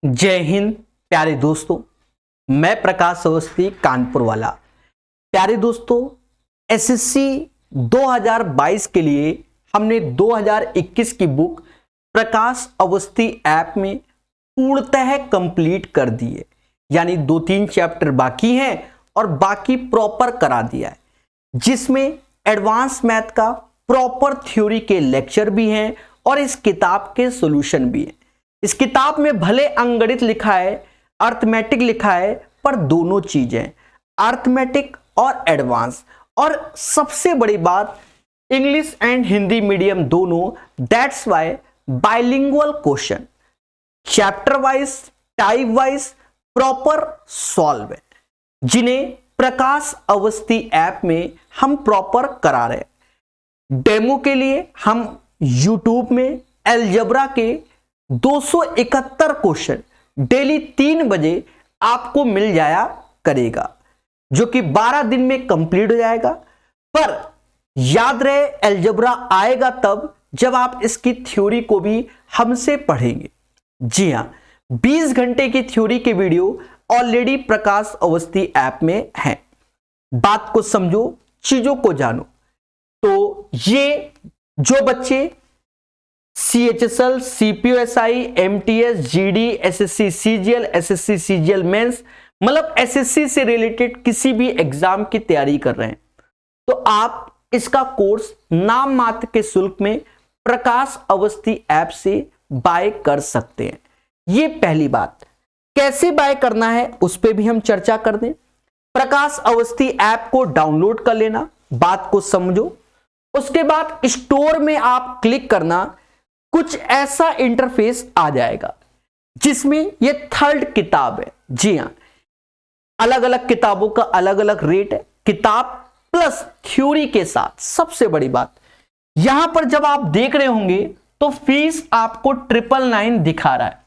जय हिंद प्यारे दोस्तों। मैं प्रकाश अवस्थी कानपुर वाला। प्यारे दोस्तों, एसएससी 2022 के लिए हमने 2021 की बुक प्रकाश अवस्थी ऐप में पूर्णतः कंप्लीट कर दी है। यानी 2-3 चैप्टर बाकी हैं और बाकी प्रॉपर करा दिया है, जिसमें एडवांस मैथ का प्रॉपर थ्योरी के लेक्चर भी हैं और इस किताब के सॉल्यूशन भी हैं। इस किताब में भले अंकगणित लिखा है, अर्थमेटिक लिखा है, पर दोनों चीजें अर्थमेटिक और एडवांस, और सबसे बड़ी बात इंग्लिश एंड हिंदी मीडियम दोनों। That's why bilingual question chapter wise, type wise proper solve है, जिन्हें प्रकाश अवस्थी ऐप में हम प्रॉपर करा रहे हैं। डेमो के लिए हम यूट्यूब में अलजेब्रा के 271 क्वेश्चन डेली 3 बजे आपको मिल जाया करेगा, जो कि 12 दिन में कंप्लीट हो जाएगा। पर याद रहे, अलजेब्रा आएगा तब जब आप इसकी थ्योरी को भी हमसे पढ़ेंगे। जी हां, 20 घंटे की थ्योरी के वीडियो ऑलरेडी प्रकाश अवस्थी ऐप में है। बात को समझो, चीजों को जानो। तो ये जो बच्चे CHSL, CPOSI, MTS, GD, SSC CGL, SSC CGL mains, मतलब SSC से रिलेटेड किसी भी एग्जाम की तैयारी कर रहे हैं, तो आप इसका कोर्स नाम मात्र के शुल्क में प्रकाश अवस्थी ऐप से बाय कर सकते हैं। ये पहली बात। कैसे बाय करना है उस पर भी हम चर्चा कर दें। प्रकाश अवस्थी ऐप को डाउनलोड कर लेना, बात को समझो। उसके बाद स्टोर में आप क्लिक करना, कुछ ऐसा इंटरफेस आ जाएगा जिसमें ये 3rd किताब है। जी हां, अलग अलग किताबों का अलग अलग रेट है, किताब प्लस थ्योरी के साथ। सबसे बड़ी बात, यहां पर जब आप देख रहे होंगे तो फीस आपको 999 दिखा रहा है।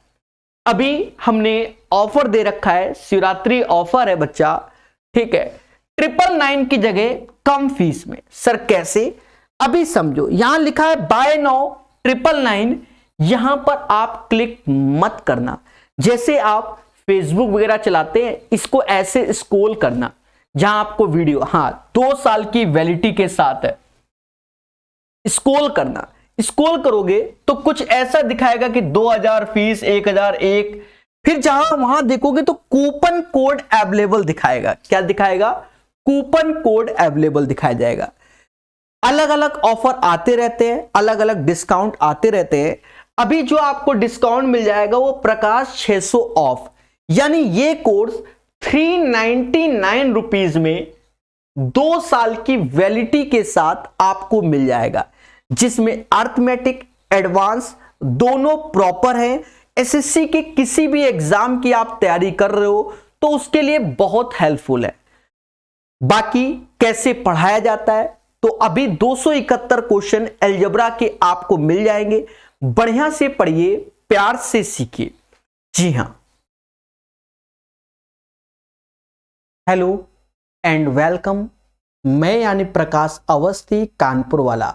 अभी हमने ऑफर दे रखा है, शिवरात्रि ऑफर है बच्चा, ठीक है, 999 की जगह कम फीस में। सर कैसे? अभी समझो। यहां लिखा है बाय नाउ 999, यहां पर आप क्लिक मत करना। जैसे आप फेसबुक वगैरह चलाते हैं, इसको ऐसे स्क्रॉल करना जहां आपको वीडियो 2 साल की वैलिडिटी के साथ है, स्क्रॉल करना। स्क्रॉल करोगे तो कुछ ऐसा दिखाएगा कि 2000 फीस, 1001। फिर जहां वहां देखोगे तो कूपन कोड अवेलेबल दिखाएगा। क्या दिखाएगा? कूपन कोड अवेलेबल दिखाया जाएगा। अलग अलग ऑफर आते रहते हैं, अलग अलग डिस्काउंट आते रहते हैं। अभी जो आपको डिस्काउंट मिल जाएगा वो प्रकाश 600 ऑफ, यानी ये कोर्स 399 रुपीज में 2 साल की वैलिडिटी के साथ आपको मिल जाएगा, जिसमें अर्थमेटिक एडवांस दोनों प्रॉपर है। एसएससी के किसी भी एग्जाम की आप तैयारी कर रहे हो तो उसके लिए बहुत हेल्पफुल है। बाकी कैसे पढ़ाया जाता है, तो अभी 271 क्वेश्चन अलजेब्रा के आपको मिल जाएंगे। बढ़िया से पढ़िए, प्यार से सीखिए। जी हां, हेलो एंड वेलकम। मैं यानी प्रकाश अवस्थी कानपुर वाला।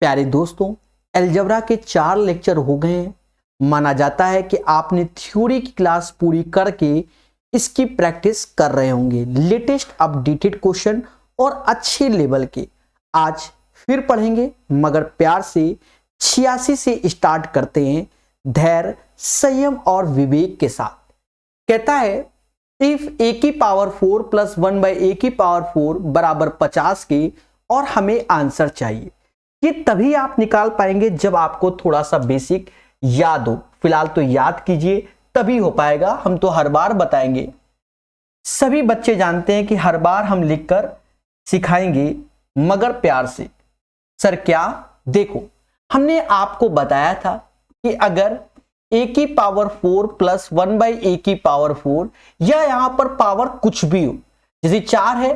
प्यारे दोस्तों, अलजेब्रा के 4 लेक्चर हो गए हैं। माना जाता है कि आपने थ्योरी की क्लास पूरी करके इसकी प्रैक्टिस कर रहे होंगे। लेटेस्ट अपडेटेड क्वेश्चन और अच्छे लेवल के आज फिर पढ़ेंगे, मगर प्यार से 86 से स्टार्ट करते हैं, धैर्य, संयम और विवेक के साथ। कहता है इफ a की पावर 4 प्लस 1 बाई a की पावर 4 बराबर 50 के, और हमें आंसर चाहिए। ये तभी आप निकाल पाएंगे जब आपको थोड़ा सा बेसिक याद हो। फिलहाल तो याद कीजिए, तभी हो पाएगा। हम तो हर बार बताएंगे, सभी बच्चे जानते हैं कि हर बार हम लिखकर सिखाएंगे, मगर प्यार से। सर क्या? देखो, हमने आपको बताया था कि अगर a की पावर 4 प्लस 1 बाई a की पावर 4, या यहां पर पावर कुछ भी हो, जैसे 4 है,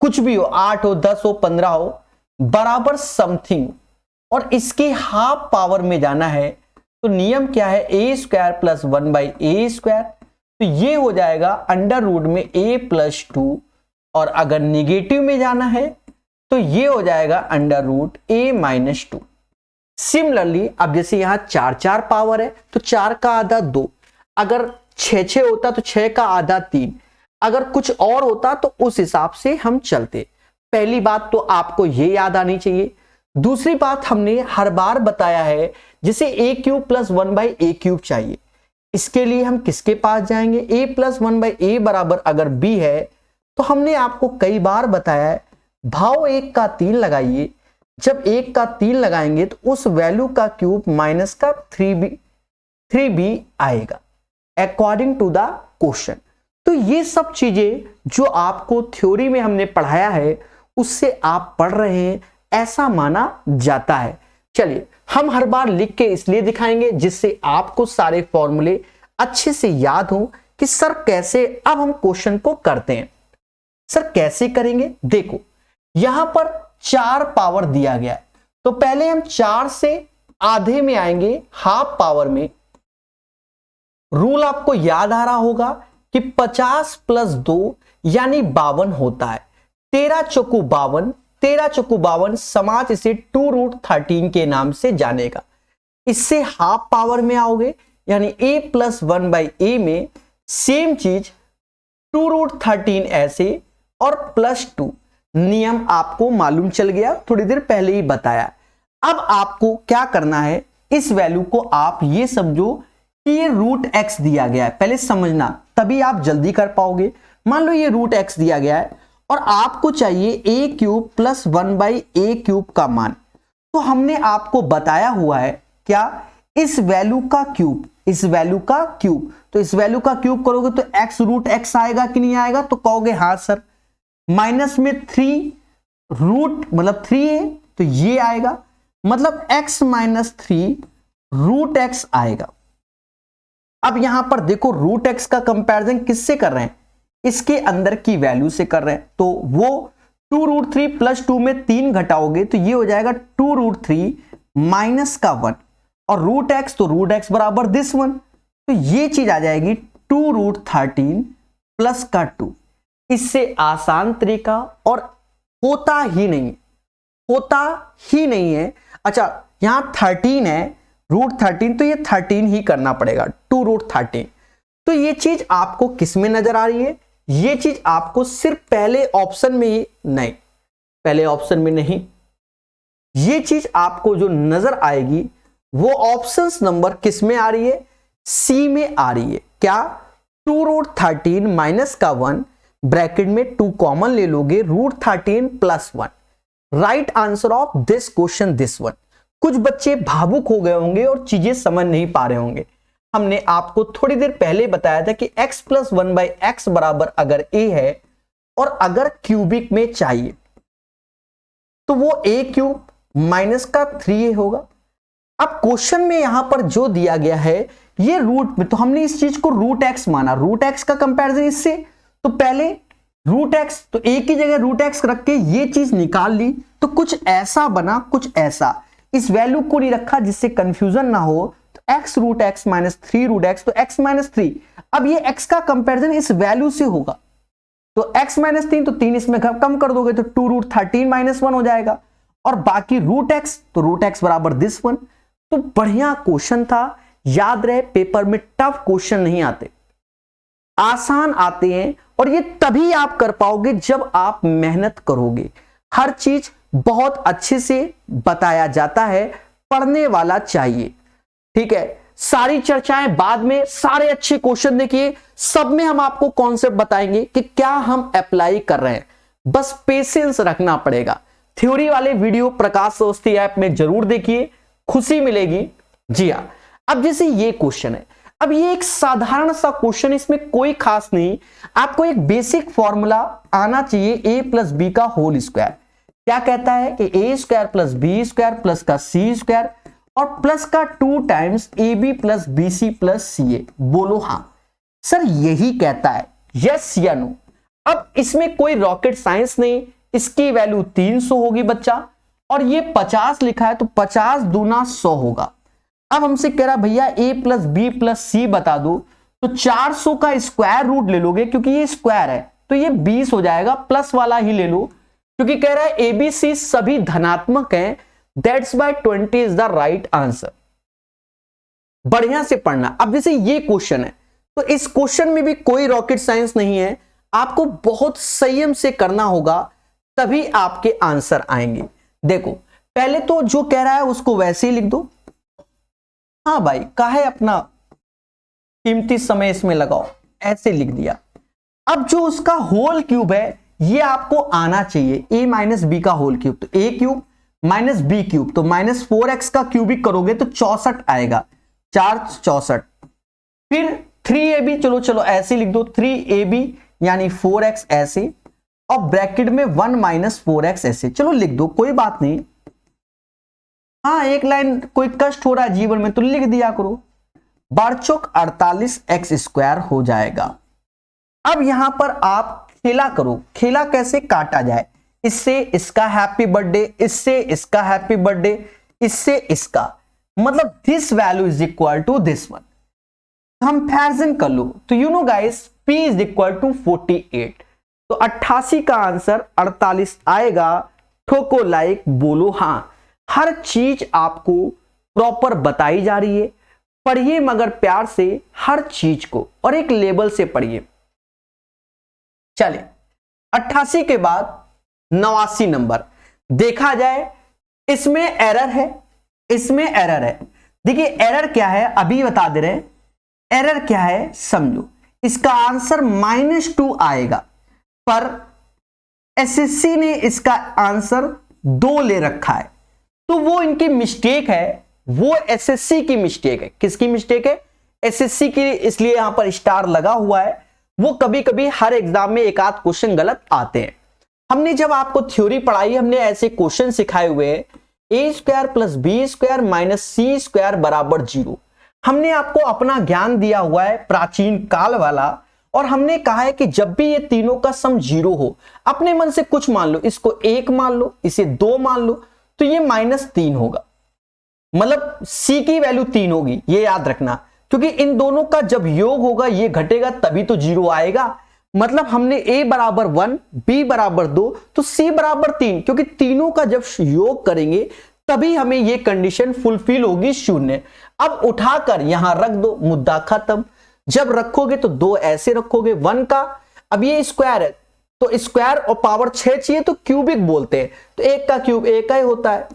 कुछ भी हो, 8 हो, 10 हो, 15 हो, बराबर समथिंग, और इसके हाफ पावर में जाना है, तो नियम क्या है? a square plus 1 by a square. तो ये हो जाएगा अंडर रूट में a प्लस 2, और अगर निगेटिव में जाना है तो ये हो जाएगा under root a minus 2। Similarly अब जैसे यहां 4 पावर है, तो 4 का आधा 2, अगर 6 होता तो 6 का आधा 3, अगर कुछ और होता तो उस हिसाब से हम चलते। पहली बात तो आपको ये याद आनी चाहिए। दूसरी बात, हमने हर बार बताया है जिसे ए क्यूब प्लस 1/a³ चाहिए, इसके लिए हम किसके पास जाएंगे? a प्लस 1/a बराबर अगर b है तो हमने आपको कई बार बताया है भाव 1 का 3 लगाइए। जब 1 का 3 लगाएंगे तो उस वैल्यू का क्यूब माइनस का 3b आएगा अकॉर्डिंग टू द क्वेश्चन। तो ये सब चीजें जो आपको थ्योरी में हमने पढ़ाया है उससे आप पढ़ रहे हैं ऐसा माना जाता है। चलिए हम हर बार लिख के इसलिए दिखाएंगे जिससे आपको सारे फॉर्मूले अच्छे से याद हो कि सर कैसे अब हम क्वेश्चन को करते हैं। सर कैसे करेंगे? देखो यहां पर 4 पावर दिया गया है तो पहले हम 4 से आधे में आएंगे, हाफ पावर में। रूल आपको याद आ रहा होगा कि 50 प्लस 2 यानी 52 होता है। 13 चौकू 52, 13 चौकू 52, समाज इसे 2√13 के नाम से जानेगा। इससे हाफ पावर में आओगे यानी a प्लस 1/a में सेम चीज 2√13 ऐसे और प्लस 2। नियम आपको मालूम चल गया, थोड़ी देर पहले ही बताया। अब आपको क्या करना है, इस वैल्यू को आप ये समझो कि ये √x दिया गया है, पहले समझना तभी आप जल्दी कर पाओगे। मान लो ये √x दिया गया है और आपको चाहिए a³ प्लस 1/a³ का मान। तो हमने आपको बताया हुआ है क्या, इस वैल्यू का क्यूब, इस वैल्यू का क्यूब। तो इस वैल्यू का क्यूब करोगे तो x √x आएगा कि नहीं आएगा? तो कहोगे हाँ सर। माइनस में 3 रूट मतलब 3 है तो ये आएगा, मतलब x माइनस 3 √x आएगा। अब यहां पर देखो √x का कंपैरिजन किससे कर रहे हैं? इसके अंदर की वैल्यू से कर रहे हैं। तो वो 2√3 प्लस 2 में 3 घटाओगे तो ये हो जाएगा 2√3 माइनस का 1 और √x तो √x बराबर दिस 1, तो ये चीज आ जाएगी 2√13 प्लस का 2। इससे आसान तरीका और होता ही नहीं है। अच्छा यहां 13 है, √13 तो ये 13 ही करना पड़ेगा, 2√13। तो ये चीज आपको किस में नजर आ रही है? ये चीज आपको सिर्फ पहले ऑप्शन में ही नहीं, पहले ऑप्शन में नहीं, ये चीज आपको जो नजर आएगी वो ऑप्शंस नंबर किस में आ रही है? सी में आ रही है। क्या? 2√13 माइनस का 1 ब्रैकेट में 2 कॉमन ले लोगे, √13 plus 1। Right answer of this question this 1। कुछ बच्चे भावुक हो गए होंगे और चीजें समझ नहीं पा रहे होंगे। हमने आपको थोड़ी देर पहले बताया था कि x प्लस 1/x बराबर अगर a है और अगर क्यूबिक में चाहिए तो वो a³ माइनस का 3a होगा। अब क्वेश्चन में यहां पर जो दिया गया है ये रूट में, तो हमने इस चीज को √x माना, √x का कंपैरिजन इससे, तो पहले √x तो a की जगह √x रख के ये चीज निकाल ली तो कुछ ऐसा बना, कुछ ऐसा। इस वैल्यू को नहीं रखा जिससे कंफ्यूजन ना हो, तो x √x माइनस 3√x तो x माइनस 3। अब ये x का कंपैरिजन इस वैल्यू से होगा तो x माइनस 3 तो 3 इसमें कम कर दोगे तो 2√13 माइनस 1 हो जाएगा और बाकी √x तो √x बराबर दिस 1। तो बढ़िया क्वेश्चन था, याद रहे पेपर में टफ क्वेश्चन नहीं आते, आसान आते हैं और ये तभी आप कर पाओगे जब आप मेहनत करोगे। हर चीज बहुत अच्छे से बताया जाता है, पढ़ने वाला चाहिए, ठीक है। सारी चर्चाएं बाद में, सारे अच्छे क्वेश्चन देखिए, सब में हम आपको कॉन्सेप्ट बताएंगे कि क्या हम अप्लाई कर रहे हैं, बस पेशेंस रखना पड़ेगा। थ्योरी वाले वीडियो प्रकाश अवस्थी ऐप में जरूर देखिए, खुशी मिलेगी। जी हाँ, अब जैसे ये क्वेश्चन है, अब ये एक साधारण सा क्वेश्चन, इसमें कोई खास नहीं, आपको एक बेसिक फॉर्मूला आना चाहिए a प्लस बी का होल स्क्वायर। क्या कहता है कि a² प्लस b² प्लस का c² और प्लस का 2 times ab plus bc plus ca। बोलो हाँ सर यही कहता है, यस या नो। अब इसमें कोई रॉकेट साइंस नहीं, इसकी वैल्यू 300 होगी बच्चा और ये 50 लिखा है तो 50 दूना 100 होगा। अब हमसे कह रहा भैया a प्लस बी प्लस सी बता दो, तो 400 का स्क्वायर रूट ले लोगे क्योंकि ये स्क्वायर है तो ये 20 हो जाएगा, प्लस वाला ही ले लो क्योंकि कह रहा है ए बी सी सभी धनात्मक हैं, that's why 20 is the right answer. बढ़िया से पढ़ना। अब जैसे ये क्वेश्चन है, तो इस क्वेश्चन में भी कोई रॉकेट साइंस नहीं है, आपको बहुत संयम से करना होगा, तभी आपके आंसर आएंगे। देखो पहले तो जो कह रहा है उसको वैसे ही लिख दो। हाँ भाई, काहे अपना कीमती समय इसमें लगाओ, ऐसे लिख दिया। अब जो उसका होल क्यूब है ये आपको आना चाहिए, a माइनस बी का होल क्यूब, तो a cube minus b cube, तो माइनस 4x का क्यूबिक करोगे तो 64 आएगा, 4 64। फिर 3ab, चलो ऐसे लिख दो, 3ab यानी 4x ऐसे, और ब्रैकेट में 1 माइनस 4x ऐसे, चलो लिख दो, कोई बात नहीं। हाँ एक लाइन कोई कष्ट हो रहा है जीवन में तो लिख दिया करो। बारचौक 48x स्क्वायर हो जाएगा। अब यहां पर आप खेला करो, खेला कैसे काटा जाए, इससे इसका हैप्पी बर्थडे, इससे इसका हैप्पी बर्थडे, इससे इसका, मतलब this value is equal to this one, comparison कर लो। तो you know guys p is equal to 48, तो 88 का आंसर 48 आएगा। ठोको लाइक, बोलो हाँ। हर चीज आपको प्रॉपर बताई जा रही है, पढ़िए मगर प्यार से हर चीज को, और एक लेवल से पढ़िए। चले 88 के बाद 89 नंबर देखा जाए, इसमें एरर है, इसमें एरर है। देखिए एरर क्या है अभी बता दे रहे हैं, एरर क्या है समझो। इसका आंसर -2 आएगा, पर एसएससी ने इसका आंसर 2 ले रखा है, तो वो इनकी मिस्टेक है, वो एसएससी की मिस्टेक है। किसकी मिस्टेक है? एसएससी की, इसलिए यहां पर स्टार लगा हुआ है। वो कभी कभी हर एग्जाम में एक आध क्वेश्चन गलत आते हैं। हमने जब आपको थ्योरी पढ़ाई, हमने ऐसे क्वेश्चन सिखाए हुए हैं, a square plus b square minus c square बराबर 0। हमने आपको अपना ज्ञान दिया हुआ है प्राचीन काल वाला, और हमने कहा है कि जब भी ये तीनों का सम 0 हो, अपने मन से कुछ मान लो, इसको 1 मान लो, इसे 2 मान लो, तो ये -3 होगा, मतलब c की वैल्यू 3 होगी, ये याद रखना। क्योंकि इन दोनों का जब योग होगा ये घटेगा तभी तो 0 आएगा। मतलब हमने a बराबर 1, b बराबर 2, तो c बराबर 3, क्योंकि तीनों का जब योग करेंगे तभी हमें ये कंडीशन फुलफिल होगी 0। अब उठाकर यहां रख दो, मुद्दा खत्म। जब रखोगे तो 2 ऐसे रखोगे, 1 का, अब ये स्क्वायर है तो स्क्वायर और पावर 6 चाहिए तो क्यूबिक बोलते हैं, तो 1 का क्यूब 1 का ही होता है,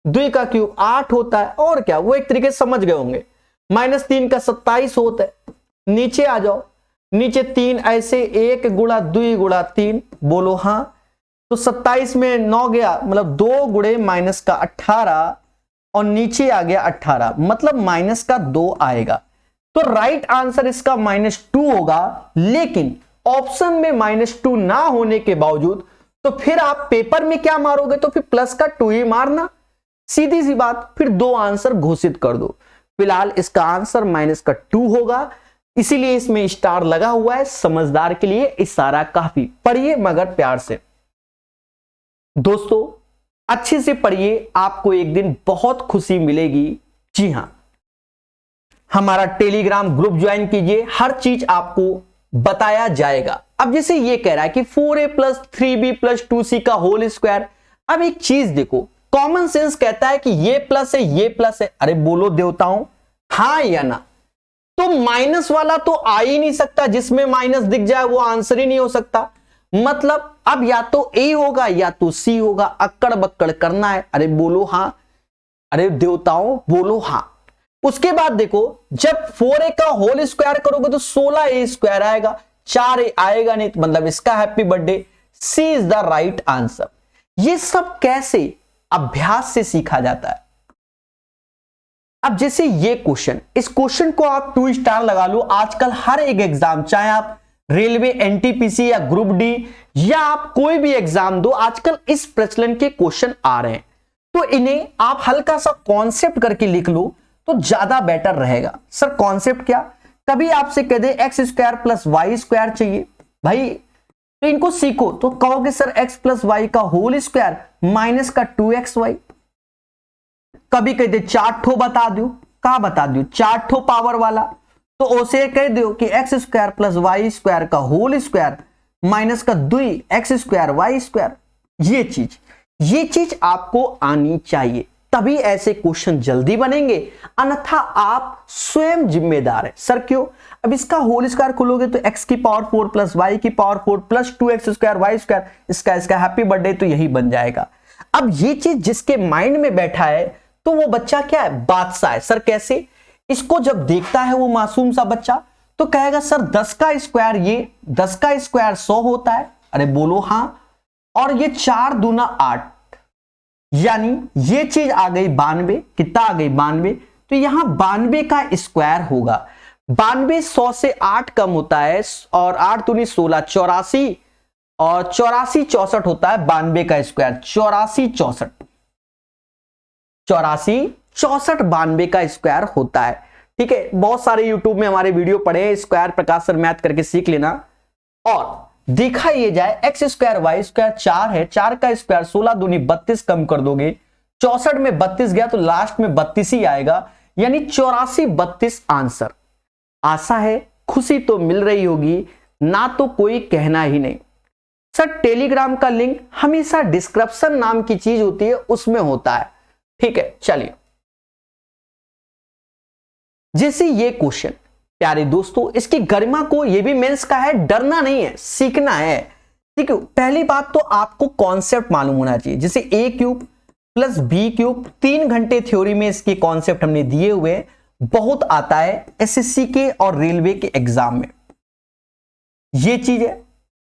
2 का क्यूब 8 होता है, और क्या, वो एक तरीके से समझ गए होंगे। -3 का 27 होता है। नीचे आ जाओ, नीचे 3 ऐसे, 1 गुणा 2 गुणा 3, बोलो हाँ। तो 27 में 9 गया, मतलब 2 गुणे माइनस का 18, और नीचे आ गया 18, मतलब माइनस का 2 आएगा। तो राइट आंसर इसका -2 होगा। लेकिन ऑप्शन में -2 ना होने के बावजूद, तो फिर आप पेपर में क्या मारोगे, तो फिर प्लस का 2 ही मारना, सीधी सी बात। फिर 2 आंसर घोषित कर दो। फिलहाल इसका आंसर -2 होगा, इसीलिए इसमें स्टार लगा हुआ है। समझदार के लिए इशारा काफी। पढ़िए मगर प्यार से दोस्तों, अच्छे से पढ़िए, आपको एक दिन बहुत खुशी मिलेगी। जी हां, हमारा टेलीग्राम ग्रुप ज्वाइन कीजिए, हर चीज आपको बताया जाएगा। अब जैसे ये कह रहा है कि 4a plus 3b plus 2c का होल स्क्वायर। अब एक चीज देखो, कॉमन सेंस कहता है कि ये प्लस है, ये प्लस है। अरे बोलो देवताओं, हाँ या ना? तो माइनस वाला तो आ ही नहीं सकता, जिसमें माइनस दिख जाए वो आंसर ही नहीं हो सकता। मतलब अब या तो ए होगा या तो सी होगा, अक्कड़ बक्कड़ करना है। अरे बोलो हाँ, अरे देवताओं बोलो हाँ। उसके बाद देखो, जब 4a का होल स्क्वायर करोगे तो 16a स्क्वायर आएगा, 4a आएगा नहीं, मतलब इसका happy birthday. C is the right answer. ये सब कैसे? अभ्यास से सीखा जाता है। अब जैसे ये क्वेश्चन, इस क्वेश्चन को आप 2 स्टार लगा लो। आजकल हर एक एग्जाम, चाहे आप रेलवे, एनटीपीसी या ग्रुप डी, या आप कोई भी एग्जाम दो, आजकल इस प्रचलन के क्वेश्चन आ रहे हैं। तो इन्हें आप हल्का सा कॉन्सेप्ट करके लिख लो तो ज्यादा बेटर रहेगा। सर कॉन्सेप्ट क्या? कभी आपसे कह दे x square plus y square चाहिए भाई, तो इनको सीखो, तो कहोगे सर एक्स प्लस वाई का होल स्क्वायर माइनस का 2xy। कभी कह दे 4 ठो बता दो, कहा बता दो 4 ठो पावर वाला, तो उसे कह दो कि x square plus y square का होल स्क्वायर माइनस का 2x स्क्वायर वाई स्क्वायर। ये चीज आपको आनी चाहिए, तभी ऐसे क्वेश्चन जल्दी बनेंगे, अन्यथा आप स्वयं जिम्मेदार है। सर क्यों? अब इसका होल स्क्वायर खोलोगे तो x की पावर 4 प्लस y की power 4 plus 2x square y square, इसका हैप्पी बर्थडे, तो यही बन जाएगा। अब ये चीज जिसके माइंड में बैठा है तो वो बच्चा क्या है? बादशाह है। सर कैसे? इसको जब देखता है वो मासूम सा बच्चा तो कहेगा सर 10 का स्क्वायर, ये 10 का स्क्वायर 100 होता है। अरे बोलो हाँ। और ये 4 दूना 8, यानी ये चीज आ गई 92। कितना आ गई? 92। तो यहां 92 का स्क्वायर होगा। 92 100 से 8 कम होता है, और 8 दूनी 16, 84, और 84 64 होता है 92 का स्क्वायर। 84 64 92 का स्क्वायर होता है। ठीक है, बहुत सारे यूट्यूब में हमारे वीडियो पड़े हैं, स्क्वायर प्रकाश सर मैथ करके सीख लेना। और देखा ये जाए x स्क्वायर y स्क्वायर 4 है, 4 का स्क्वायर 16 दूनी 32, कम कर दोगे 64 में 32 गया तो लास्ट में 32 ही आएगा, यानी 84 32 आंसर। आशा है खुशी तो मिल रही होगी, ना तो कोई कहना ही नहीं। सर टेलीग्राम का लिंक हमेशा डिस्क्रिप्शन नाम की चीज होती है उसमें होता है। ठीक है, चलिए जैसे ये क्वेश्चन प्यारे दोस्तों, इसकी गरिमा को, ये भी मेंस का है, डरना नहीं है, सीखना है। ठीक है, पहली बात तो आपको कॉन्सेप्ट मालूम होना चाहिए। जैसे a cube plus b cube, 3 घंटे थ्योरी में इसके कॉन्सेप्ट हमने दिए हुए, बहुत आता है एसएससी के और रेलवे के एग्जाम में, ये चीज है।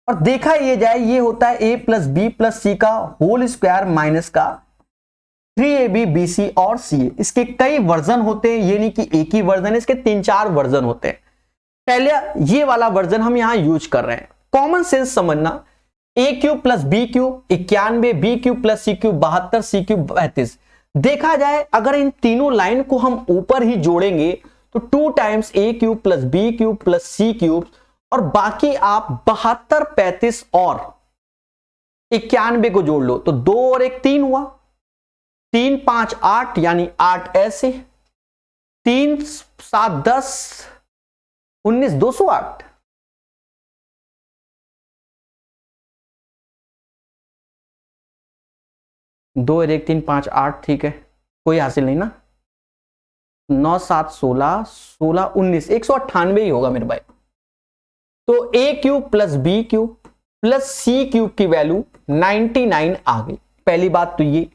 और देखा ये जाए, ये होता है a प्लस बी प्लस सी का होल स्क्वायर माइनस का 3ab bc और ca। इसके कई वर्जन होते हैं, ये नहीं कि एक ही वर्जन है, इसके 3-4 वर्जन होते हैं। पहले ये वाला वर्जन हम यहां यूज कर रहे हैं। कॉमन सेंस समझना, a cube plus b cube 91, b cube plus c cube 72, c cube 32। देखा जाए अगर इन तीनों लाइन को हम ऊपर ही जोड़ेंगे तो 2 times a cube plus b cube plus c cube, और बाकी आप 72, 35 और 91 को जोड़ लो तो 2 और 1 3 हुआ, 3 5 8, यानी 8 ऐसे, 3 7 10 19 208। दो 1 3 5 8, ठीक है, कोई हासिल नहीं ना। 9 7 16 16 19 198 ही होगा मेरे भाई। तो a cube plus b cube plus c cube की वैल्यू 99 आ गई। पहली बात तो ये।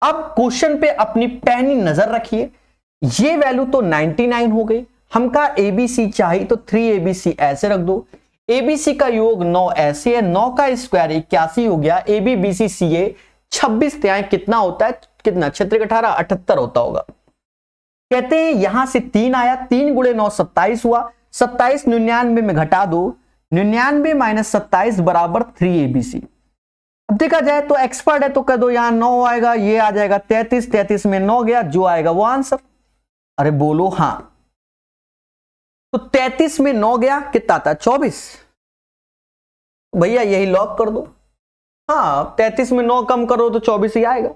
अब क्वेश्चन पे अपनी पैनी नजर रखिए, ये वैल्यू तो 99 हो गई। हमका एबीसी चाहिए तो 3abc ऐसे रख दो, एबीसी का योग 9 ऐसे है, 9 का स्क्वायर 81 हो गया, ए बी बी सी सी ए 26 त्याएं कितना होता है, कितना 6 18 78 होता होगा। कहते हैं यहां से 3 आया, 3 गुणे 9 27 हुआ, 27 99 में घटा दो, 99 माइनस 27 बराबर 3abc। अब देखा जाए तो एक्सपर्ट है तो कह दो यहां 9 आएगा, ये आ जाएगा 33, 33 में 9 गया, जो आएगा वो आंसर। अरे बोलो हाँ। तो 33 में 9 गया, कितना आता है 24, भैया यही लॉक कर दो। हाँ 33 में 9 कम करो तो 24 ही आएगा।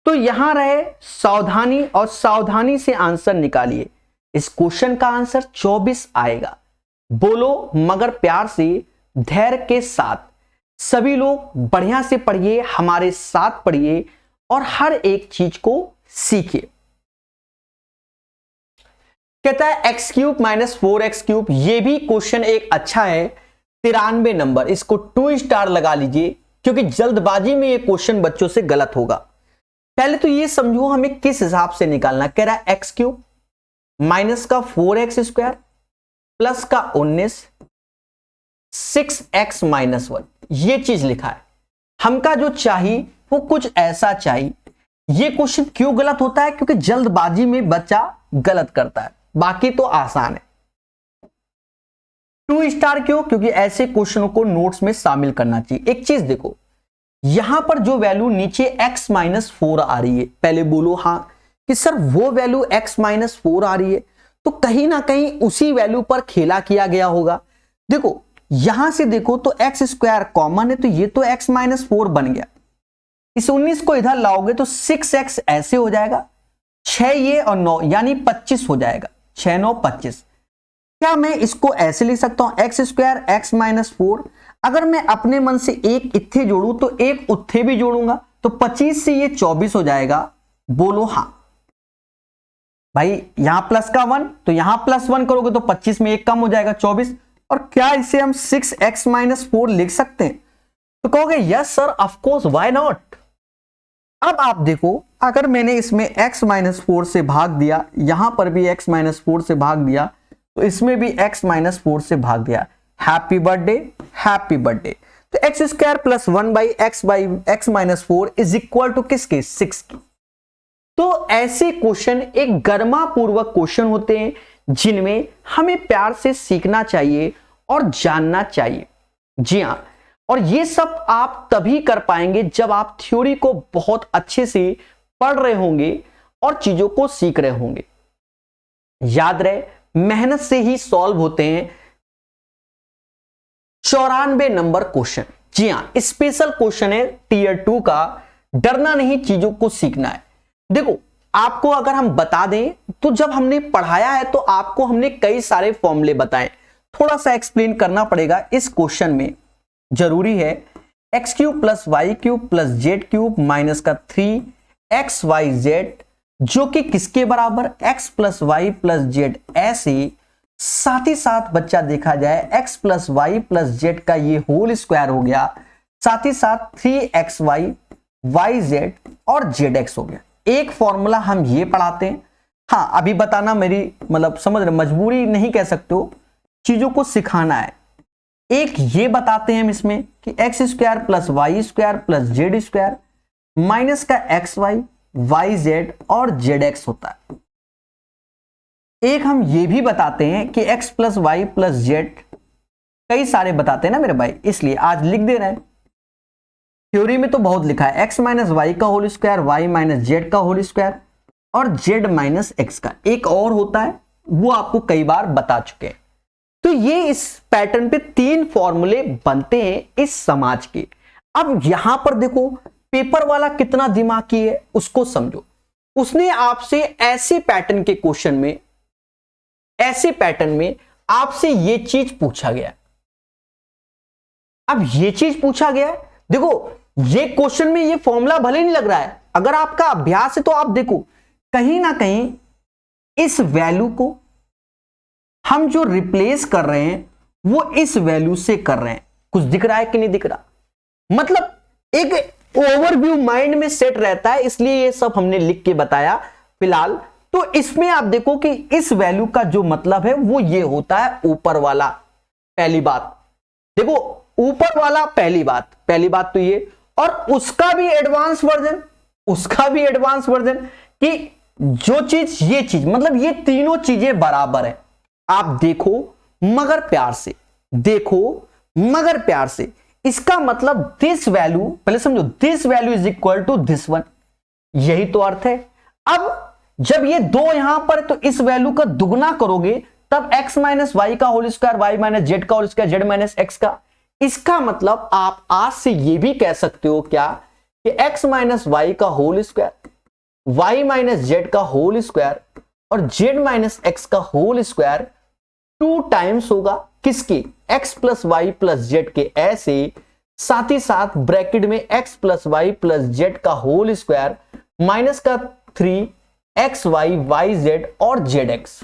तो यहां रहे सावधानी, और सावधानी से आंसर निकालिए। इस क्वेश्चन का आंसर 24 आएगा। बोलो मगर प्यार से, धैर्य के साथ। सभी लोग बढ़िया से पढ़िए, हमारे साथ पढ़िए और हर एक चीज को सीखिए। कहता है x cube minus 4x cube, ये भी क्वेश्चन एक अच्छा है, 93 नंबर। इसको 2 स्टार लगा लीजिए, क्योंकि जल्दबाजी में ये क्वेश्चन बच्चों से गलत होगा। पहले तो ये समझो हमें किस हिसाब से निकालना। कह रहा है एक्स क्यूब माइनस का 4x स्क्वायर प्लस का 19 6x माइनस 1, ये चीज लिखा है। हमका जो चाहिए वो कुछ ऐसा चाहिए। ये क्वेश्चन क्यों गलत होता है? क्योंकि जल्दबाजी में बच्चा गलत करता है, बाकी तो आसान है। 2 स्टार क्यों? क्योंकि ऐसे क्वेश्चनों को नोट्स में शामिल करना चाहिए। एक चीज देखो, यहां पर जो वैल्यू नीचे x माइनस 4 आ रही है, पहले बोलो हाँ कि सर वो वैल्यू x माइनस 4 आ रही है, तो कहीं ना कहीं उसी वैल्यू पर खेला किया गया होगा। देखो यहां से देखो तो x स्क्वायर कॉमन है, तो ये तो x माइनस 4 बन गया। इस 19 को इधर लाओगे तो 6x ऐसे हो जाएगा, 6 ये और 9 यानी 25 हो जाएगा, 6 9 25। क्या मैं इसको ऐसे लिख सकता हूं एक्स स्क्वायर x माइनस 4? अगर मैं अपने मन से एक इत्थे जोड़ू तो एक उत्थे भी जोड़ूंगा, तो 25 से ये 24 हो जाएगा, बोलो हाँ। भाई यहां प्लस का 1 तो यहां +1 करोगे तो 25 में 1 कम हो जाएगा 24। और क्या इसे हम 6x-4 लिख सकते हैं? तो कहोगे yes sir of course why not. अब आप देखो अगर मैंने इसमें x-4 से भाग दिया, यहां पर भी x-4 से भाग दिया, तो इसमें भी x-4 से भाग दिया। Happy birthday happy birthday. तो x² + 1/x/x-4 is equal to किसके? 6 की। तो ऐसे क्वेश्चन एक गर्मा पूर्वक क्वेश्चन होते हैं जिनमें हमें प्यार से सीखना चाहिए और जानना चाहिए। जी हां, और ये सब आप तभी कर पाएंगे जब आप थ्योरी को बहुत अच्छे से पढ़ रहे होंगे और चीजों को सीख रहे होंगे। याद रहे मेहनत से ही सॉल्व होते हैं 94 नंबर क्वेश्चन। जी हां, स्पेशल क्वेश्चन है टियर 2 का। डरना नहीं, चीजों को सीखना है। देखो आपको अगर हम बता दें तो जब हमने पढ़ाया है तो आपको हमने कई सारे फॉर्मूले बताए, थोड़ा सा एक्सप्लेन करना पड़ेगा इस क्वेश्चन में, जरूरी है। x³ + y³ + z³ माइनस का 3xyz जो कि किसके बराबर? x + y + z। ऐसे साथ ही साथ बच्चा देखा जाए x + y + z का ये होल स्क्वायर हो गया, साथ ही साथ 3xy yz और zx हो गया। एक फॉर्मूला हम ये पढ़ाते हैं। हाँ अभी बताना मेरी मतलब समझ रहे, मजबूरी नहीं कह सकते हो, चीजों को सिखाना है। एक ये बताते हैं हम इसमें कि x² + y² + z² माइनस का xy yz और zx होता है। एक हम ये भी बताते हैं कि x + y + z, कई सारे बताते हैं ना मेरे भाई, इसलिए आज लिख दे रहे हैं। थ्योरी में तो बहुत लिखा है, x - y का होल स्क्वायर, y - z का होल स्क्वायर और z - x का। एक और होता है वो आपको कई बार बता चुके हैं। तो ये इस पैटर्न पे 3 फॉर्मूले बनते हैं इस समाज के। अब यहां पर देखो पेपर वाला कितना दिमागी है उसको समझो। उसने आपसे ऐसे पैटर्न के क्वेश्चन में, ऐसे पैटर्न में आपसे ये चीज पूछा गया। अब ये चीज पूछा गया, देखो ये क्वेश्चन में ये फॉर्मूला भले नहीं लग रहा है, अगर आपका अभ्यास है तो आप देखो कहीं ना कहीं इस वैल्यू को हम जो रिप्लेस कर रहे हैं वो इस वैल्यू से कर रहे हैं। कुछ दिख रहा है कि नहीं दिख रहा? मतलब एक ओवरव्यू माइंड में सेट रहता है, इसलिए ये सब हमने लिख के बताया फिलहाल। तो इसमें आप देखो कि इस वैल्यू का जो मतलब है वो ये होता है ऊपर वाला। पहली बात देखो, ऊपर वाला पहली बात तो ये, और उसका भी एडवांस वर्जन, उसका भी एडवांस वर्जन कि जो चीज ये चीज, मतलब ये तीनों चीजें बराबर है। आप देखो मगर प्यार से, देखो मगर प्यार से। इसका मतलब दिस वैल्यू, पहले समझो, this value is equal to this one, यही तो अर्थ है। अब जब ये दो यहां पर, तो इस वैल्यू का दुगना करोगे तब x - y का होल स्क्वायर, y - z का होल स्क्वायर, z - x का। इसका मतलब आप आज से ये भी कह सकते हो क्या कि x - y का होल स्क्वायर, y - z का होल स्क्वायर और z - x का होल स्क्वायर 2 टाइम्स होगा किसके? x + y + z के। ऐसे साथ ही साथ ब्रैकेट में x + y + z का होल स्क्वायर माइनस का 3xy yz और zx।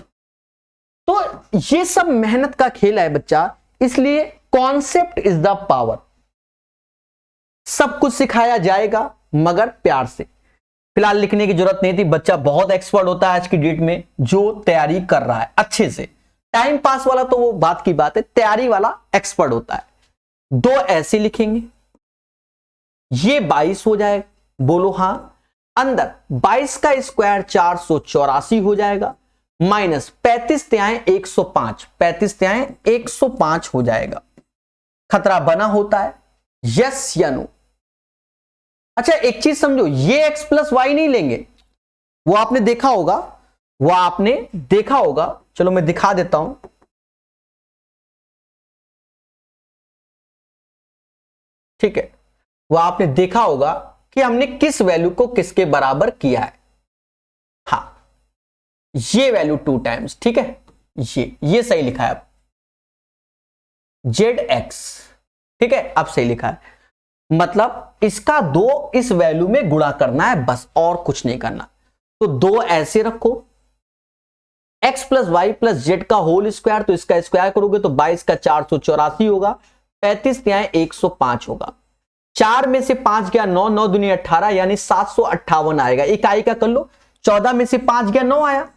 तो ये सब मेहनत का खेल है बच्चा, इसलिए कॉन्सेप्ट इज द पावर। सब कुछ सिखाया जाएगा मगर प्यार से। फिलहाल लिखने की जरूरत नहीं थी, बच्चा बहुत एक्सपर्ट होता है आज की डेट में जो तैयारी कर रहा है अच्छे से। टाइम पास वाला तो वो बात की बात है, तैयारी वाला एक्सपर्ट होता है। 2 ऐसे लिखेंगे, ये 22 हो जाएगा, बोलो हां। अंदर 22 का स्क्वायर 484 हो जाएगा, माइनस 35 तिहाई 105, 35 तिहाई 105 हो जाएगा। खतरा बना होता है, यस या नो? अच्छा एक चीज समझो, ये x + y नहीं लेंगे, वो आपने देखा होगा, वो आपने देखा होगा। चलो मैं दिखा देता हूं, ठीक है। वो आपने देखा होगा कि हमने किस वैल्यू को किसके बराबर किया है। हाँ ये वैल्यू 2 टाइम्स, ठीक है, ये सही लिखा है, zx, ठीक है, अब सही लिखा है। मतलब इसका 2 इस वैल्यू में गुणा करना है बस, और कुछ नहीं करना। तो 2 ऐसे रखो, x plus y plus z का होल स्क्वायर, तो इसका स्क्वायर करोगे तो 22 का 484 होगा, 35 यहाँ 105 होगा, 4 में से 5 गया 9, 9 दूनी 18 यानी 758 आएगा। इकाई का कर लो, 14 में से 5 गया 9 आया,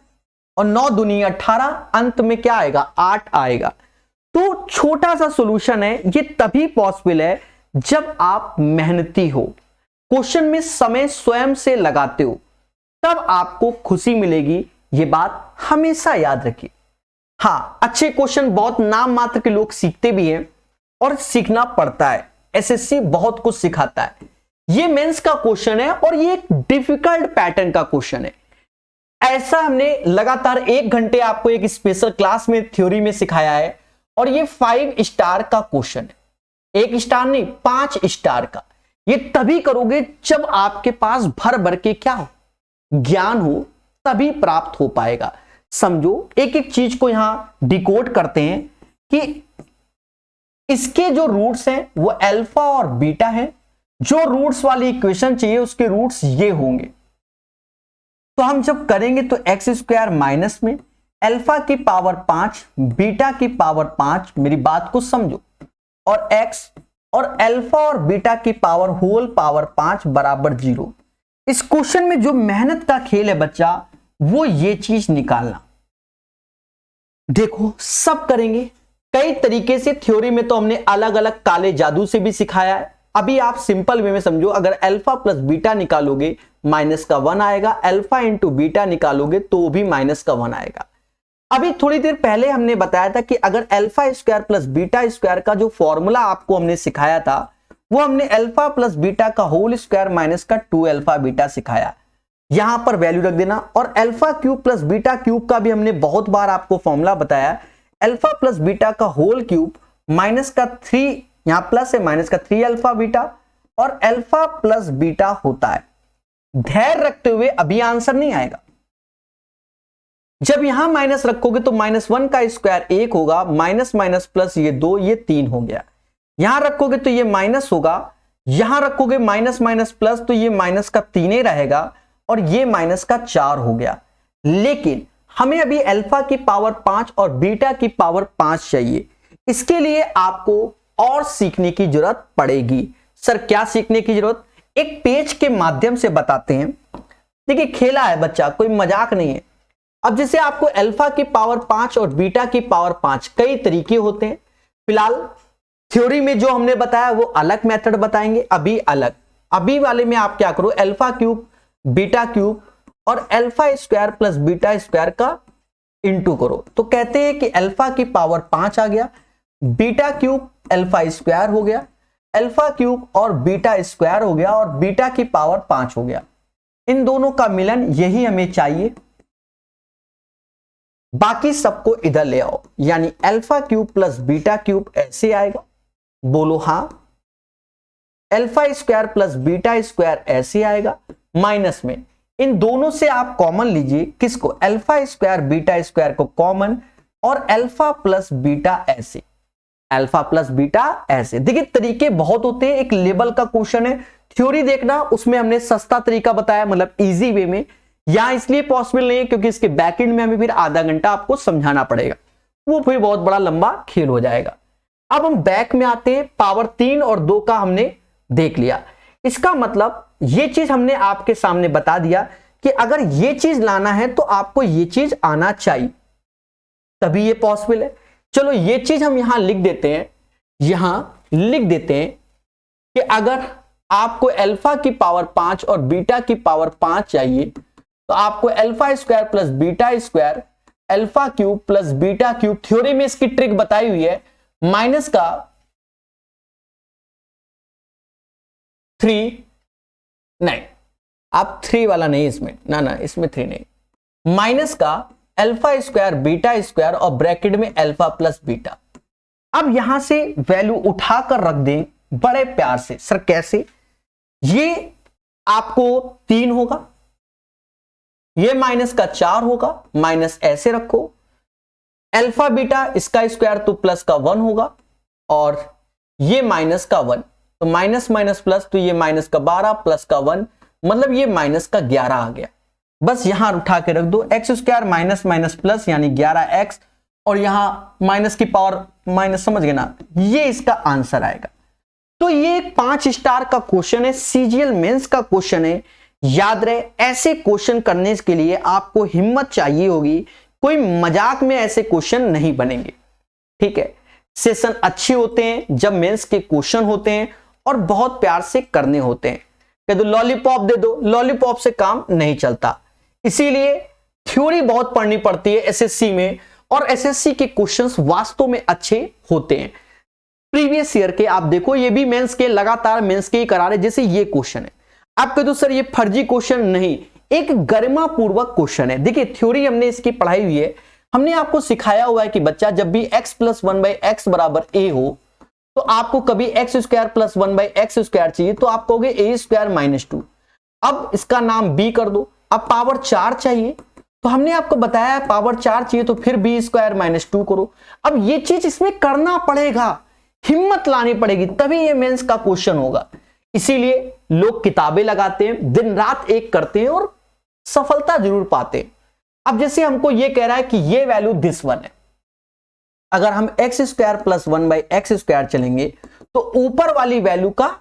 और 9 दूनी 18, अंत में क्या आएगा 8 आएगा। तो छोटा सा सॉल्यूशन है, ये तभी पॉसिबल है जब आप मेहनती हो, क्वेश्चन में समय स्वयं से लगाते हो, तब आपको खुशी मिलेगी। ये बात हमेशा याद रखिए। हाँ, अच्छे क्वेश्चन बहुत नाम मात्र के लोग सीखते भी हैं और सीखना पड़ता है, एसएससी बहुत कुछ सिखाता है। ये मेंस का क्वेश्चन है और ये एक डिफिकल्ट पैटर्न का क्वेश्चन है। ऐसा हमने लगातार 1 घंटे आपको एक स्पेशल क्लास में थ्योरी में सिखाया है, और ये 5 स्टार का क्वेश्चन है, 1 स्टार नहीं 5 स्टार का। ये तभी करोगे जब आपके पास भर भर के क्या हो, ज्ञान हो, तभी प्राप्त हो पाएगा। समझो, एक एक चीज को यहां डिकोड करते हैं कि इसके जो रूट्स हैं वो अल्फा और बीटा हैं। जो रूट्स वाली इक्वेशन चाहिए उसके रूट्स ये होंगे। तो हम जब करेंगे तो एक्स स्क्वायर माइनस में अल्फा की पावर 5 बीटा की पावर 5, मेरी बात को समझो, और x और अल्फा और बीटा की पावर होल पावर 5 बराबर 0। इस क्वेश्चन में जो मेहनत का खेल है बच्चा, वो ये चीज निकालना। देखो सब करेंगे कई तरीके से, थ्योरी में तो हमने अलग अलग काले जादू से भी सिखाया है। अभी आप सिंपल वे में समझो, अगर अल्फा प्लस बीटा निकालोगे माइनस का 1 आएगा, अल्फा इंटू बीटा निकालोगे तो भी माइनस का 1 आएगा। अभी थोड़ी देर पहले हमने बताया था कि अगर alpha square plus beta square का जो फॉर्मूला आपको हमने सिखाया था, वो हमने अल्फा प्लस बीटा का होल स्क्वायर माइनस का 2 अल्फा बीटा सिखाया। यहां पर वैल्यू रख देना। और alpha cube plus beta cube का भी हमने बहुत बार आपको फॉर्मूला बताया, अल्फा प्लस बीटा का होल क्यूब माइनस का 3, यहां प्लस है माइनस का 3 अल्फा बीटा, और अल्फा प्लस बीटा होता है। धैर्य रखते हुए अभी आंसर नहीं आएगा। जब यहां माइनस रखोगे तो -1 का स्क्वायर 1 होगा, माइनस माइनस प्लस ये 2, ये 3 हो गया। यहां रखोगे तो ये माइनस होगा, यहां रखोगे माइनस माइनस प्लस तो ये माइनस का 3 ही रहेगा, और ये माइनस का 4 हो गया। लेकिन हमें अभी अल्फा की पावर 5 और बीटा की पावर 5 चाहिए। इसके लिए आपको और सीखने की जरूरत पड़ेगी। सर क्या सीखने की जरूरत? एक पेज के माध्यम से बताते हैं। देखिए खेला है बच्चा, कोई मजाक नहीं है। अब जैसे आपको अल्फा की पावर 5 और बीटा की पावर 5 कई तरीके होते हैं। फिलहाल थ्योरी में जो हमने बताया वो अलग मेथड बताएंगे, अभी अलग। अभी वाले में आप क्या करो, अल्फा क्यूब बीटा क्यूब और alpha square plus beta square का इंटू करो। तो कहते हैं कि अल्फा की पावर 5 आ गया, बीटा क्यूब अल्फा स्क्वायर हो गया, अल्फा क्यूब और बीटा स्क्वायर हो गया, और बीटा की पावर 5 हो गया। इन दोनों का मिलन यही हमें चाहिए। बाकी सबको इधर ले आओ, यानी alpha cube plus beta cube ऐसे आएगा, बोलो हां। Alpha square plus beta square ऐसे आएगा, माइनस में इन दोनों से आप कॉमन लीजिए, किसको, अल्फा स्क्वायर बीटा स्क्वायर को कॉमन, और अल्फा प्लस बीटा ऐसे, अल्फा प्लस बीटा ऐसे। देखिए तरीके बहुत होते हैं, एक लेवल का क्वेश्चन है, थ्योरी देखना, उसमें हमने सस्ता तरीका बताया, मतलब इजी वे में। यहां इसलिए पॉसिबल नहीं है क्योंकि इसके बैकएंड में हमें फिर आधा घंटा आपको समझाना पड़ेगा, वो फिर बहुत बड़ा लंबा खेल हो जाएगा। अब हम बैक में आते हैं, पावर 3 और 2 का हमने देख लिया। इसका मतलब ये चीज हमने आपके सामने बता दिया कि अगर ये चीज लाना है तो आपको ये चीज आना चाहिए, तभी ये पॉसिबल है। चलो ये चीज हम यहां लिख देते हैं, यहां लिख देते हैं कि अगर आपको अल्फा की पावर 5 और बीटा की पावर 5 चाहिए तो आपको alpha square plus beta square alpha cube plus beta cube, theory में इसकी ट्रिक बताई हुई है, माइनस का 3 नहीं, आप 3 वाला नहीं इसमें, ना ना इसमें 3 नहीं, माइनस का अल्फा स्क्वायर बीटा स्क्वायर और ब्रैकेट में अल्फा प्लस बीटा। अब यहां से वैल्यू उठाकर रख दें बड़े प्यार से। सर कैसे? ये आपको 3 होगा, ये माइनस का 4 होगा, माइनस ऐसे रखो, अल्फा बीटा इसका स्क्वायर तो प्लस का 1 होगा, और ये माइनस का 1, तो माइनस माइनस प्लस, तो ये माइनस का 12 प्लस का 1, मतलब ये माइनस का 11 आ गया। बस यहां उठा के रख दो, x square minus minus plus यानी 11x, और यहां माइनस की पावर माइनस, समझ गए ना, ये इसका आंसर आएगा। तो ये 5 स्टार का क्वेश्चन है, सीजीएल मेंस का क्वेश्चन है। याद रहे, ऐसे क्वेश्चन करने के लिए आपको हिम्मत चाहिए होगी, कोई मजाक में ऐसे क्वेश्चन नहीं बनेंगे। ठीक है, सेशन अच्छे होते हैं जब मेंस के क्वेश्चन होते हैं और बहुत प्यार से करने होते हैं। कह दो लॉलीपॉप दे दो, लॉलीपॉप से काम नहीं चलता। इसीलिए थ्योरी बहुत पढ़नी पड़ती है एसएससी में, और एसएससी के क्वेश्चंस वास्तव में अच्छे होते हैं। प्रीवियस ईयर के आप देखो, ये भी मेंस के, लगातार मेंस के ही करा रहे। जैसे ये क्वेश्चन है, आप कह दो सर ये फर्जी क्वेश्चन, नहीं, एक गरिमा पूर्वक क्वेश्चन है। देखिए थ्योरी हमने इसकी पढ़ाई हुई है, हमने आपको सिखाया हुआ है कि बच्चा जब भी x प्लस 1/x बराबर a हो, तो आपको कभी x square plus 1/x square चाहिए तो आप कहोगे a स्क्वायर माइनस 2। अब इसका नाम b कर दो। अब पावर 4 चाहिए तो हमने आपको बताया पावर 4 चाहिए तो फिर b स्क्वायर माइनस 2 करो। अब ये चीज इसमें करना पड़ेगा, हिम्मत लानी पड़ेगी, तभी ये मेंस का क्वेश्चन होगा। इसीलिए लोग किताबें लगाते हैं, दिन रात एक करते हैं और सफलता जरूर पाते हैं। अब जैसे हमको ये कह रहा है कि ये वैल्यू दिस वन है, अगर हम x square plus 1/x square चलेंगे तो ऊपर वाली वैल्यू का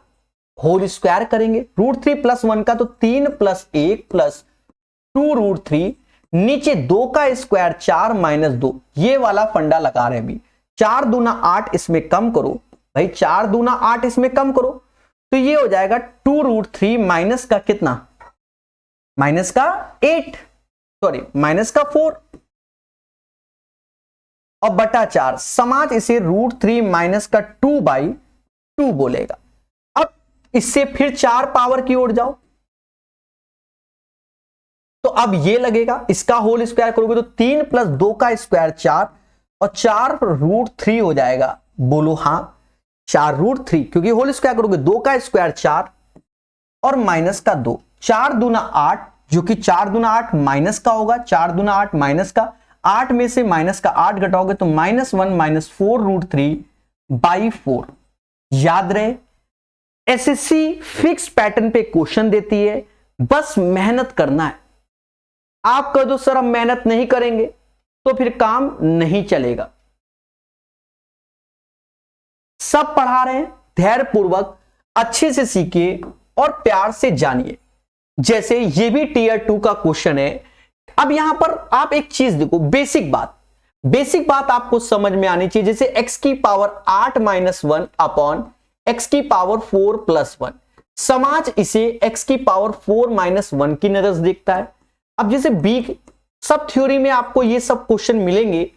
होल स्क्वायर करेंगे, √3 प्लस 1 का तो 3 प्लस 1 प्लस 2√3, नीचे 2 का स्क्वायर 4 माइनस 2, ये वाला फंडा लगा रहे हैं अभी। 4 दूना 8, इसमें कम करो भाई, 4 दूना 8 इसमें कम करो, तो ये हो जाएगा 2√3 माइनस का कितना, माइनस का 8, सॉरी माइनस का 4 और बटा 4, समाज इसे √3 माइनस का 2/2 बोलेगा। अब इससे फिर 4 पावर की ओर जाओ तो अब ये लगेगा, इसका होल स्क्वायर करोगे तो 3 प्लस 2 का स्क्वायर 4 और 4√3 हो जाएगा। बोलो हाँ, 4√3, क्योंकि होल स्क्वायर करोगे 2 का स्क्वायर 4 और माइनस का 2, 4 दूना 8, जो कि 4 दूना 8 माइनस का होगा, 4 दूना 8 माइनस का, 8 में से माइनस का 8 घटाओगे तो -1 माइनस 4√3/4। याद रहे, एसएससी फिक्स पैटर्न पे क्वेश्चन देती है, बस मेहनत करना है। आप कह दो सर हम मेहनत नहीं करेंगे तो फिर काम नहीं चलेगा। सब पढ़ा रहे हैं, धैर्य पूर्वक अच्छे से सीखिए और प्यार से जानिए। जैसे ये भी टीयर 2 का क्वेश्चन है। अब यहां पर आप एक चीज देखो, बेसिक बात आपको समझ में आनी चाहिए। जैसे x की पावर 8 माइनस 1 अपॉन x की पावर 4 प्लस 1, समाज इसे x की पावर 4 माइनस 1 की नजर से देखता है। अब जैसे b, सब थ्योरी में आपको ये सब क्वेश्चन मिलेंगे,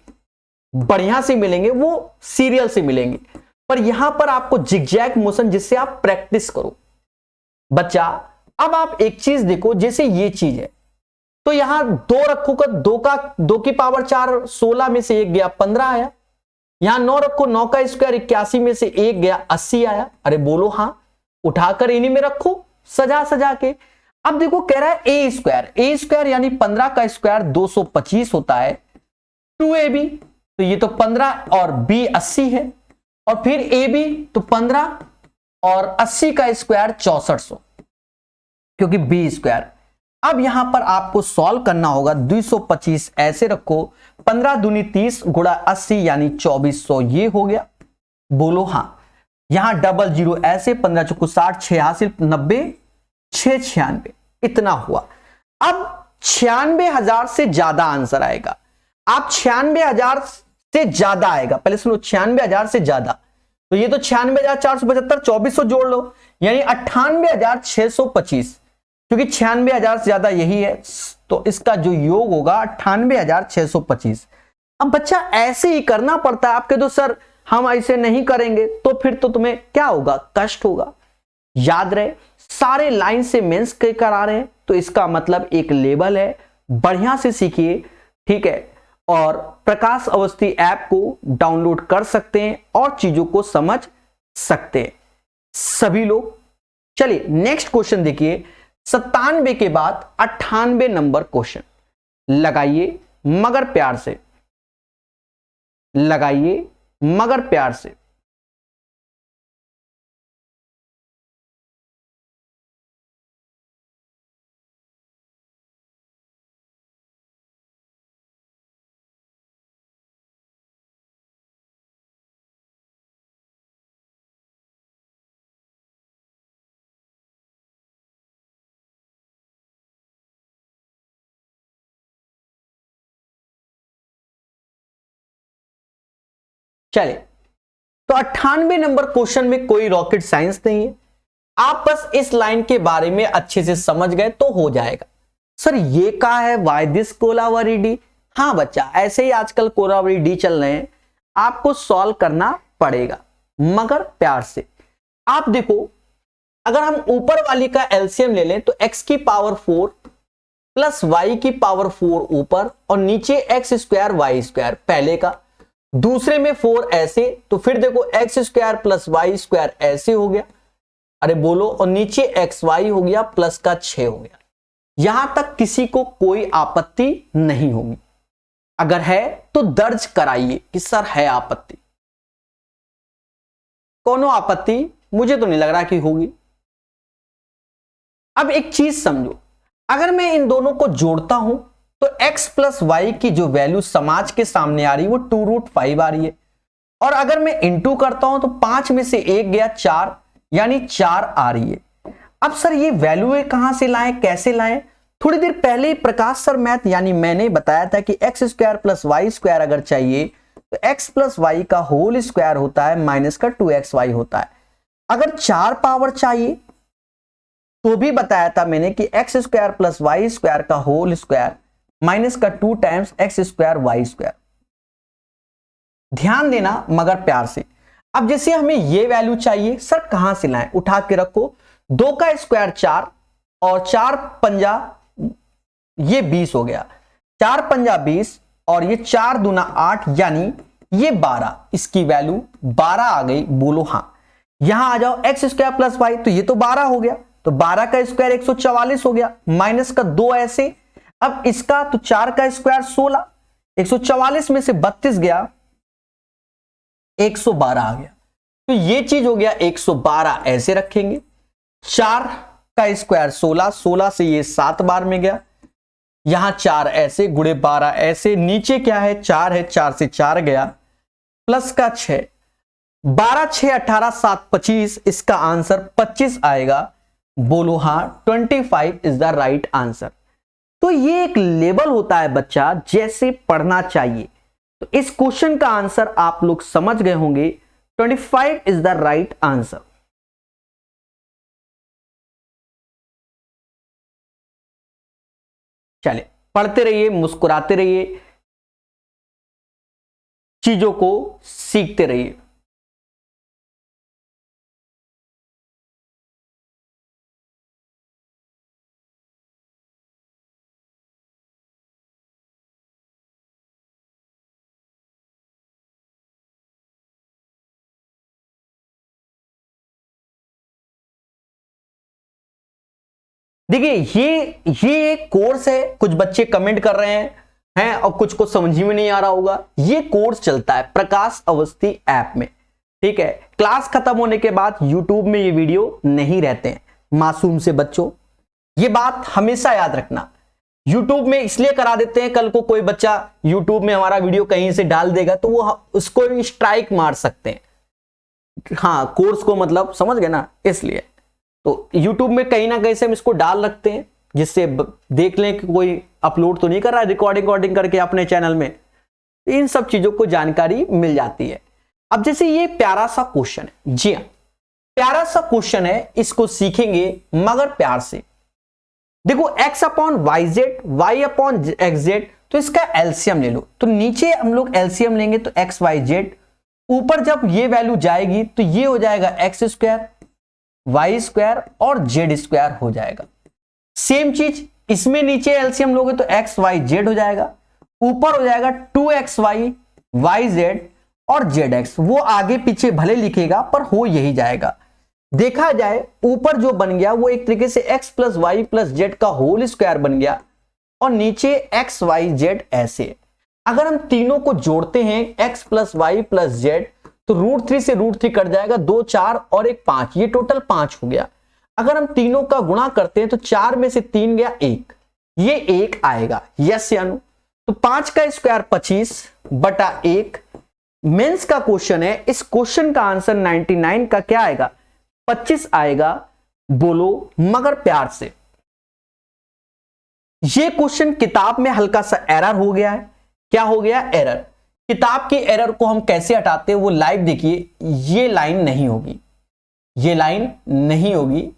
बढ़िया से मिलेंगे, वो सीरियल से मिलेंगे, पर यहां पर आपको जिगजैग मोशन, जिससे आप प्रैक्टिस करो बच्चा। अब आप एक चीज देखो, जैसे ये चीज है तो यहां 2 रखोगे, 2 की पावर 4, 16 में से 1 गया 15 आया। यहां 9 रखो, 9 का स्क्वायर 81 में से 1 गया 80 आया। अरे बोलो हाँ, उठाकर इन्हीं में रखो सजा सजा के। अब देखो कह रहा है ए स्क्वायर यानी 15 का स्क्वायर 225 होता है, 2ab तो ये तो 15 और b 80 है, और फिर ab तो 15 और 80 का स्क्वायर 6400, क्योंकि b स्क्वायर। अब यहां पर आपको सॉल्व करना होगा, 225 ऐसे रखो, 15 दूनी 30 गुणा 80 यानी 2400, ये हो गया। बोलो हाँ, यहां डबल जीरो ऐसे, 15 चौको 60, 86 90 6 96, इतना हुआ। अब 96,000 से ज्यादा आंसर आएगा। आप 96,000 से ज्यादा आएगा, पहले सुनो, 96,000 से ज्यादा, तो ये तो 96,475, 2400 जोड़ लो यानी 98,625, क्योंकि 96,000 से ज्यादा यही है, तो इसका जो योग होगा 98,625। अब बच्चा ऐसे ही करना पड़ता है। आप कह दो सर हम ऐसे नहीं करेंगे तो फिर तो तुम्हें क्या होगा, कष्ट होगा। याद रहे, सारे लाइन से मेंस के करा रहे हैं तो इसका मतलब एक लेवल है। बढ़िया से सीखिए, ठीक है, और प्रकाश अवस्थी ऐप को डाउनलोड कर सकते हैं और चीजों को समझ सकते हैं सभी लोग। चलिए नेक्स्ट क्वेश्चन देखिए, 97 के बाद 98 नंबर क्वेश्चन। लगाइए मगर प्यार से, लगाइए मगर प्यार से। चले, तो 98 नंबर क्वेश्चन में कोई रॉकेट साइंस नहीं है, आप बस इस लाइन के बारे में अच्छे से समझ गए तो हो जाएगा। सर ये क्या है, वाई दिस कोलावरी डी? हाँ बच्चा, ऐसे ही आजकल कोलावरी डी चल रहे हैं, आपको सॉल्व करना पड़ेगा मगर प्यार से। आप देखो, अगर हम ऊपर वाली का एलसीएम ले लें तो x की पावर 4 प्लस y की पावर 4 ऊपर और नीचे x स्क्वायर y स्क्वायर, पहले का, दूसरे में 4 ऐसे, तो फिर देखो x square plus y square ऐसे हो गया, अरे बोलो, और नीचे xy हो गया प्लस का 6 हो गया। यहां तक किसी को कोई आपत्ति नहीं होगी? अगर है तो दर्ज कराइए कि सर है आपत्ति। कोनो आपत्ति मुझे तो नहीं लग रहा कि होगी। अब एक चीज समझो, अगर मैं इन दोनों को जोड़ता हूं तो x प्लस वाई की जो वैल्यू समाज के सामने आ रही है वो 2√5 आ रही है, और अगर मैं इंटू करता हूं तो 5 में से 1 गया 4, यानी 4 आ रही है। अब सर ये वैल्यू कहां से लाएं, कैसे लाएं? थोड़ी देर पहले प्रकाश सर मैथ यानी मैंने बताया था कि x square plus y square अगर चाहिए तो x प्लस वाई का होल स्क्वायर होता है माइनस का 2xy होता है। अगर 4 पावर चाहिए तो भी बताया था मैंने कि x square plus y square का होल स्क्वायर माइनस का 2 times x square y square. ध्यान देना मगर प्यार से। अब जैसे हमें ये वैल्यू चाहिए, सर कहां से लाएं? उठा के रखो, 2 का स्क्वायर 4 और 4 पंजा ये 20 हो गया, 4 पंजा 20 और ये 4 दूना 8 यानी ये 12, इसकी वैल्यू 12 आ गई। बोलो हाँ। यहां आ जाओ, एक्स स्क्वायर प्लस वाई, तो ये तो 12 हो गया, तो 12 का स्क्वायर 144 हो गया, माइनस का 2 ऐसे। अब इसका तो 4 का स्क्वायर 16, 144 में से 32 गया, 112 आ गया, तो ये चीज हो गया 112 ऐसे रखेंगे। 4 का स्क्वायर 16, 16 से ये 7 बार में गया, यहां 4 ऐसे, गुणे 12 ऐसे, नीचे क्या है 4 है, 4 से 4 गया, प्लस का 6, 12 6 18 7 25, इसका आंसर 25 आएगा। बोलो हाँ, 25 इज द राइट आंसर। तो ये एक लेवल होता है बच्चा, जैसे पढ़ना चाहिए। तो इस क्वेश्चन का आंसर आप लोग समझ गए होंगे, 25 इज द राइट आंसर। चले, पढ़ते रहिए, मुस्कुराते रहिए, चीजों को सीखते रहिए। देखिए ये एक कोर्स है, कुछ बच्चे कमेंट कर रहे हैं और कुछ को समझ में नहीं आ रहा होगा। ये कोर्स चलता है प्रकाश अवस्थी ऐप में, ठीक है। क्लास खत्म होने के बाद यूट्यूब में ये वीडियो नहीं रहते हैं मासूम से बच्चों, ये बात हमेशा याद रखना। यूट्यूब में इसलिए करा देते हैं, कल को कोई बच्चा यूट्यूब में हमारा वीडियो कहीं से डाल देगा तो वो उसको स्ट्राइक मार सकते हैं। हाँ, कोर्स को मतलब समझ गए ना, इसलिए तो YouTube में कहीं ना कहीं से हम इसको डाल रखते हैं, जिससे देख लें कि कोई अपलोड तो नहीं कर रहा है रिकॉर्डिंग करके अपने चैनल में। इन सब चीजों को जानकारी मिल जाती है। अब जैसे ये प्यारा सा क्वेश्चन है, जी हाँ प्यारा सा क्वेश्चन है, इसको सीखेंगे मगर प्यार से। देखो x upon y z, y upon x z, तो इसका एलसीएम ले लो। तो नीचे हम लोग एलसीएम लेंगे तो एक्स वाई जेड, ऊपर जब ये वैल्यू जाएगी तो ये हो जाएगा एक्स स्क्वायर वाई स्क्वायर और जेड स्क्वायर हो जाएगा। सेम चीज इसमें नीचे एलसीएम लोगे तो एक्स वाई जेड हो जाएगा, ऊपर हो जाएगा 2xy वाई जेड और जेड एक्स। वो आगे पीछे भले लिखेगा पर हो यही जाएगा। देखा जाए ऊपर जो बन गया वो एक तरीके से x plus y plus z का होल स्क्वायर बन गया, और नीचे एक्स वाई जेड ऐसे। अगर हम तीनों को जोड़ते हैं x plus y plus z तो √3 से √3 कट जाएगा, 2 4 और 1 5, ये टोटल 5 हो गया। अगर हम तीनों का गुणा करते हैं तो 4 में से 3 गया 1, ये 1 आएगा, यस या नो? तो 5 का स्क्वायर 25 बटा 1 मेंस का क्वेश्चन है। इस क्वेश्चन का आंसर 99 का क्या आएगा? 25 आएगा। बोलो मगर प्यार से। ये क्वेश्चन किताब में हल्का सा एरर हो गया है। क्या हो गया? एरर। किताब की एरर को हम कैसे हटाते हैं वो लाइव देखिए। ये लाइन नहीं होगी, ये लाइन नहीं होगी,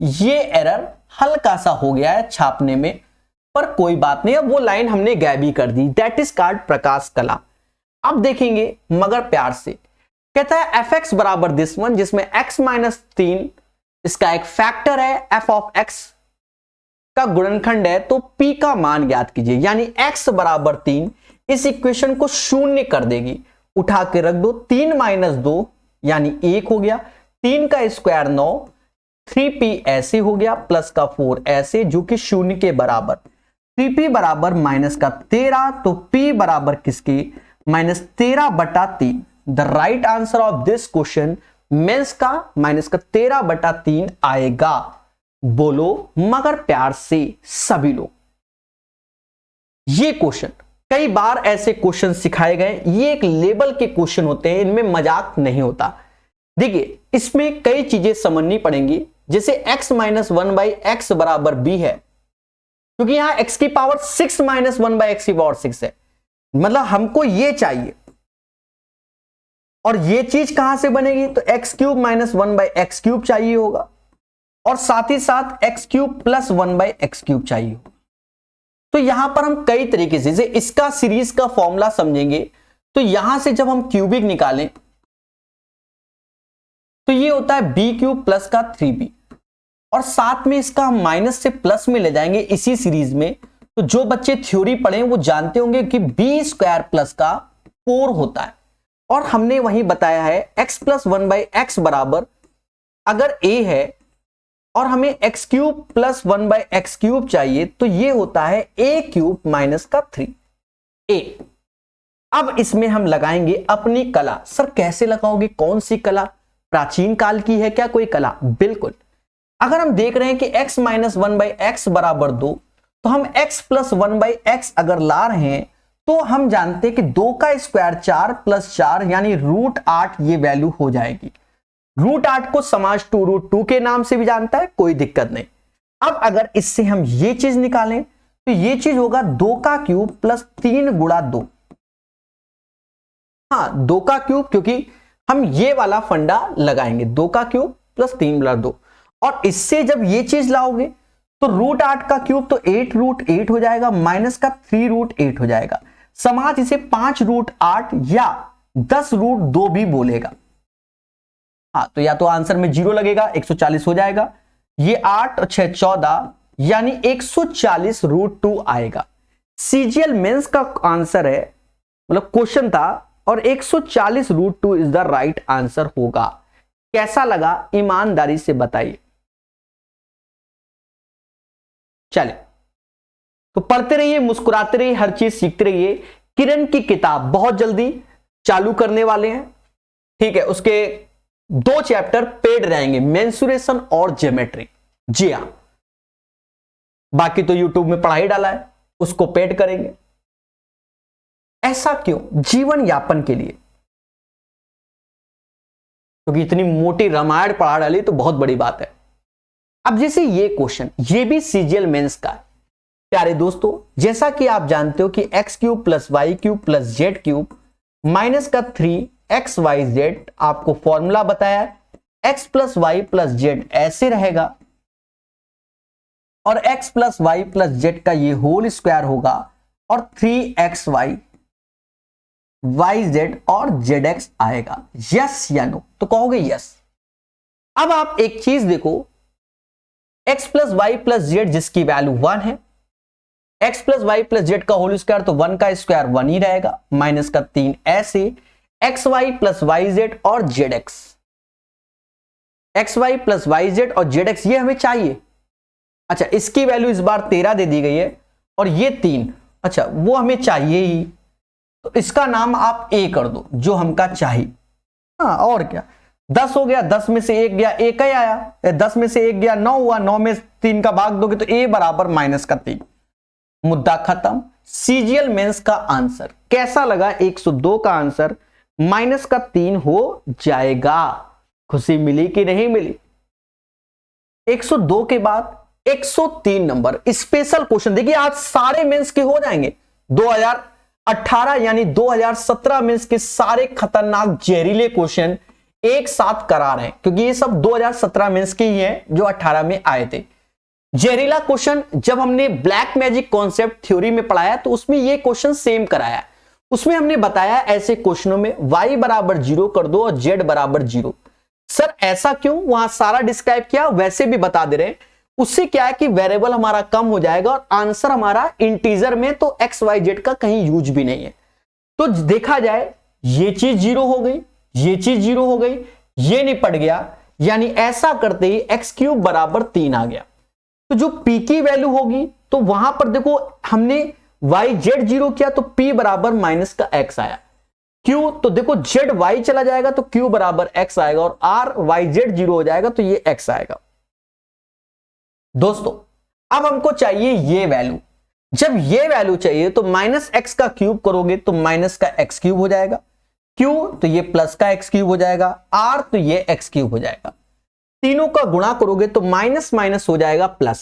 ये एरर हल्का सा हो गया है छापने में, पर कोई बात नहीं, अब वो लाइन हमने गायब ही कर दी। दैट इज कार्ड प्रकाश कला। अब देखेंगे मगर प्यार से, कहता है एफ एक्स बराबर दिस वन, जिसमें x माइनस 3 इसका एक फैक्टर है, f ऑफ x का गुणनखंड है, तो p का मान ज्ञात कीजिए। यानी x बराबर 3 इस इक्वेशन को शून्य कर देगी, उठा के रख दो। 3 माइनस 2 यानी 1 हो गया, 3 का स्क्वायर 9, 3p ऐसे हो गया, प्लस का 4 ऐसे, जो कि शून्य के बराबर। 3p बराबर माइनस का 13, तो p बराबर किसके, minus 13/3। The right answer of this question means का माइनस का 13/3 आएगा। बोलो मगर प्यार से सभी लोग। ये क्वेश्चन कई बार ऐसे क्वेश्चन सिखाए गए, ये एक लेवल के क्वेश्चन होते हैं, इनमें मजाक नहीं होता। देखिए इसमें कई चीजें समझनी पड़ेंगी, जैसे x माइनस 1/x बराबर b है, क्योंकि यहां x की पावर 6 माइनस 1/x की पावर 6 है, मतलब हमको ये चाहिए, और ये चीज कहां से बनेगी, तो x³ माइनस 1/x³ चाहिए होगा, और साथ ही साथ x³ प्लस 1/x³ चाहिए होगा। तो यहां पर हम कई तरीके से, इसका सीरीज का फॉर्मूला समझेंगे, तो यहां से जब हम क्यूबिक निकालें तो ये होता है b³ प्लस का 3b, और साथ में इसका हम माइनस से प्लस में ले जाएंगे इसी सीरीज में। तो जो बच्चे थ्योरी पढ़े वो जानते होंगे कि b² प्लस का 4 होता है, और हमने वही बताया है x प्लस 1/x बराबर अगर a है और हमें x³ प्लस 1/x³ चाहिए, तो ये होता है a³ माइनस का 3a। अब इसमें हम लगाएंगे अपनी कला। सर कैसे लगाओगे, कौन सी कला, प्राचीन काल की है क्या कोई कला? बिल्कुल। अगर हम देख रहे हैं कि x माइनस 1/x बराबर 2, तो हम x प्लस 1/x अगर ला रहे हैं तो हम जानते हैं कि 2 का स्क्वायर 4 प्लस 4 यानी √8 ये वैल्यू हो जाएगी। √8 को समाज 2√2 के नाम से भी जानता है, कोई दिक्कत नहीं। अब अगर इससे हम ये चीज निकालें तो ये चीज होगा 2 का क्यूब प्लस 3 गुणा 2। हाँ 2 का क्यूब, क्योंकि हम ये वाला फंडा लगाएंगे, 2 का क्यूब प्लस 3 गुणा 2, और इससे जब ये चीज लाओगे तो √8 का क्यूब तो 8√8 हो जाएगा, माइनस का 3√8 हो जाएगा। समाज इसे 5√8 या 10√2 भी बोलेगा। हाँ तो या तो आंसर में 0 लगेगा, 140 हो जाएगा, ये 8 और 6 14 यानी 140√2 आएगा। सीजीएल मेंस का आंसर है, मतलब क्वेश्चन था, और 140√2 इज द राइट आंसर होगा। कैसा लगा ईमानदारी से बताइए। चले तो पढ़ते रहिए, मुस्कुराते रहिए, हर चीज सीखते रहिए। किरण की किताब बहुत जल्दी चालू करने वाले हैं, ठीक है। उसके 2 चैप्टर पेड रहेंगे, मेंसुरेशन और ज्योमेट्री। जी हां, बाकी तो यूट्यूब में पढ़ाई डाला है, उसको पेड करेंगे। ऐसा क्यों? जीवन यापन के लिए, क्योंकि इतनी मोटी रामायण पढ़ा डाली तो बहुत बड़ी बात है। अब जैसे ये क्वेश्चन, ये भी सीजीएल मेंस का है। प्यारे दोस्तों, जैसा कि आप जानते हो कि x³ plus y³ plus z³ minus का 3xyz आपको फॉर्मूला बताया है। x plus y plus z ऐसे रहेगा, और x plus y plus z का ये होल स्क्वायर होगा, और 3xy yz और zx आएगा। यस या नो? तो कहोगे यस। अब आप एक चीज देखो, x plus y plus z जिसकी वैल्यू 1 है, x plus y plus z का होल स्क्वायर तो 1 का स्क्वायर 1 ही रहेगा, माइनस का 3 ऐसे x y plus y z और z x, x y plus y z और जेड एक्स ये हमें चाहिए। अच्छा इसकी वैल्यू इस बार 13 दे दी गई है, और ये 3, अच्छा वो हमें चाहिए ही, तो इसका नाम आप a कर दो जो हमका चाहिए। हाँ और क्या, 10 हो गया, 10 में से 1 गया, 1 ही आया, 10 में से 1 गया 9 हुआ, 9 में 3 का भाग दोगे तो a बराबर माइनस का 3। मुद्दा खत्म। सीजीएल मेंस का आंसर कैसा लगा? 102 का आंसर माइनस का 3 हो जाएगा। खुशी मिली कि नहीं मिली? 102 के बाद 103 नंबर स्पेशल क्वेश्चन। देखिए आज सारे मेंस के हो जाएंगे। 18 यानी 2017 में इसके सारे खतरनाक जहरीले क्वेश्चन एक साथ करा रहे हैं, क्योंकि ये सब 2017 में के ही हैं जो 18 में आए थे। जहरीला क्वेश्चन जब हमने ब्लैक मैजिक कॉन्सेप्ट थ्योरी में पढ़ाया तो उसमें ये क्वेश्चन सेम कराया। उसमें हमने बताया ऐसे क्वेश्चनों में y बराबर 0 कर दो और z बराबर 0। सर ऐसा क्यों, वहां सारा डिस्क्राइब किया, वैसे भी बता दे रहे हैं। उससे क्या है कि वेरिएबल हमारा कम हो जाएगा और आंसर हमारा इंटीजर में, तो एक्स वाई जेड का कहीं यूज भी नहीं है। तो देखा जाए ये चीज 0 हो गई, ये चीज 0 हो गई, ये निपट गया, यानी ऐसा करते ही एक्स क्यूब बराबर 3 आ गया। तो जो p की वैल्यू होगी तो वहां पर देखो हमने y z 0 किया तो p बराबर माइनस का x आया। q तो देखो z y चला जाएगा तो q बराबर x आएगा और r y z 0 हो जाएगा तो ये x आएगा। दोस्तों अब हमको चाहिए ये वैल्यू। जब ये वैल्यू चाहिए तो माइनस एक्स का क्यूब करोगे तो माइनस का एक्स क्यूब हो जाएगा, q तो ये प्लस का एक्स क्यूब हो जाएगा, r तो ये एक्स क्यूब हो जाएगा। तीनों का गुणा करोगे तो माइनस माइनस हो जाएगा प्लस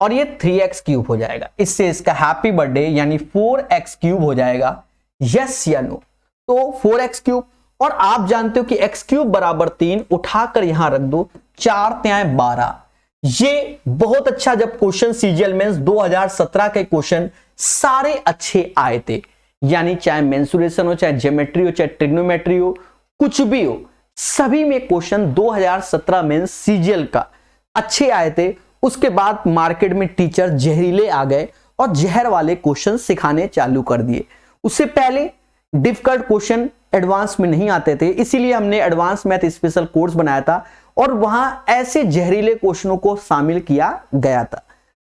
और ये 3x क्यूब हो जाएगा। इससे इसका हैप्पी बर्थडे यानी 4x क्यूब हो जाएगा। यस या नो? तो 4x क्यूब, और आप जानते हो कि x क्यूब बराबर 3, उठाकर यहां रख दो, 4 3 12। ये बहुत अच्छा, जब क्वेश्चन सीजीएल मेंस 2017 के क्वेश्चन सारे अच्छे आए थे, यानी चाहे मेंसुरेशन हो, चाहे ज्योमेट्री हो, चाहे ट्रिग्नोमेट्री हो, कुछ भी हो, सभी में क्वेश्चन 2017 में सीजीएल का अच्छे आए थे। उसके बाद मार्केट में टीचर जहरीले आ गए और जहर वाले क्वेश्चन सिखाने चालू कर दिए। उससे पहले डिफिकल्ट क्वेश्चन एडवांस में नहीं आते थे, इसीलिए हमने एडवांस मैथ स्पेशल कोर्स बनाया था और वहां ऐसे जहरीले क्वेश्चनों को शामिल किया गया था।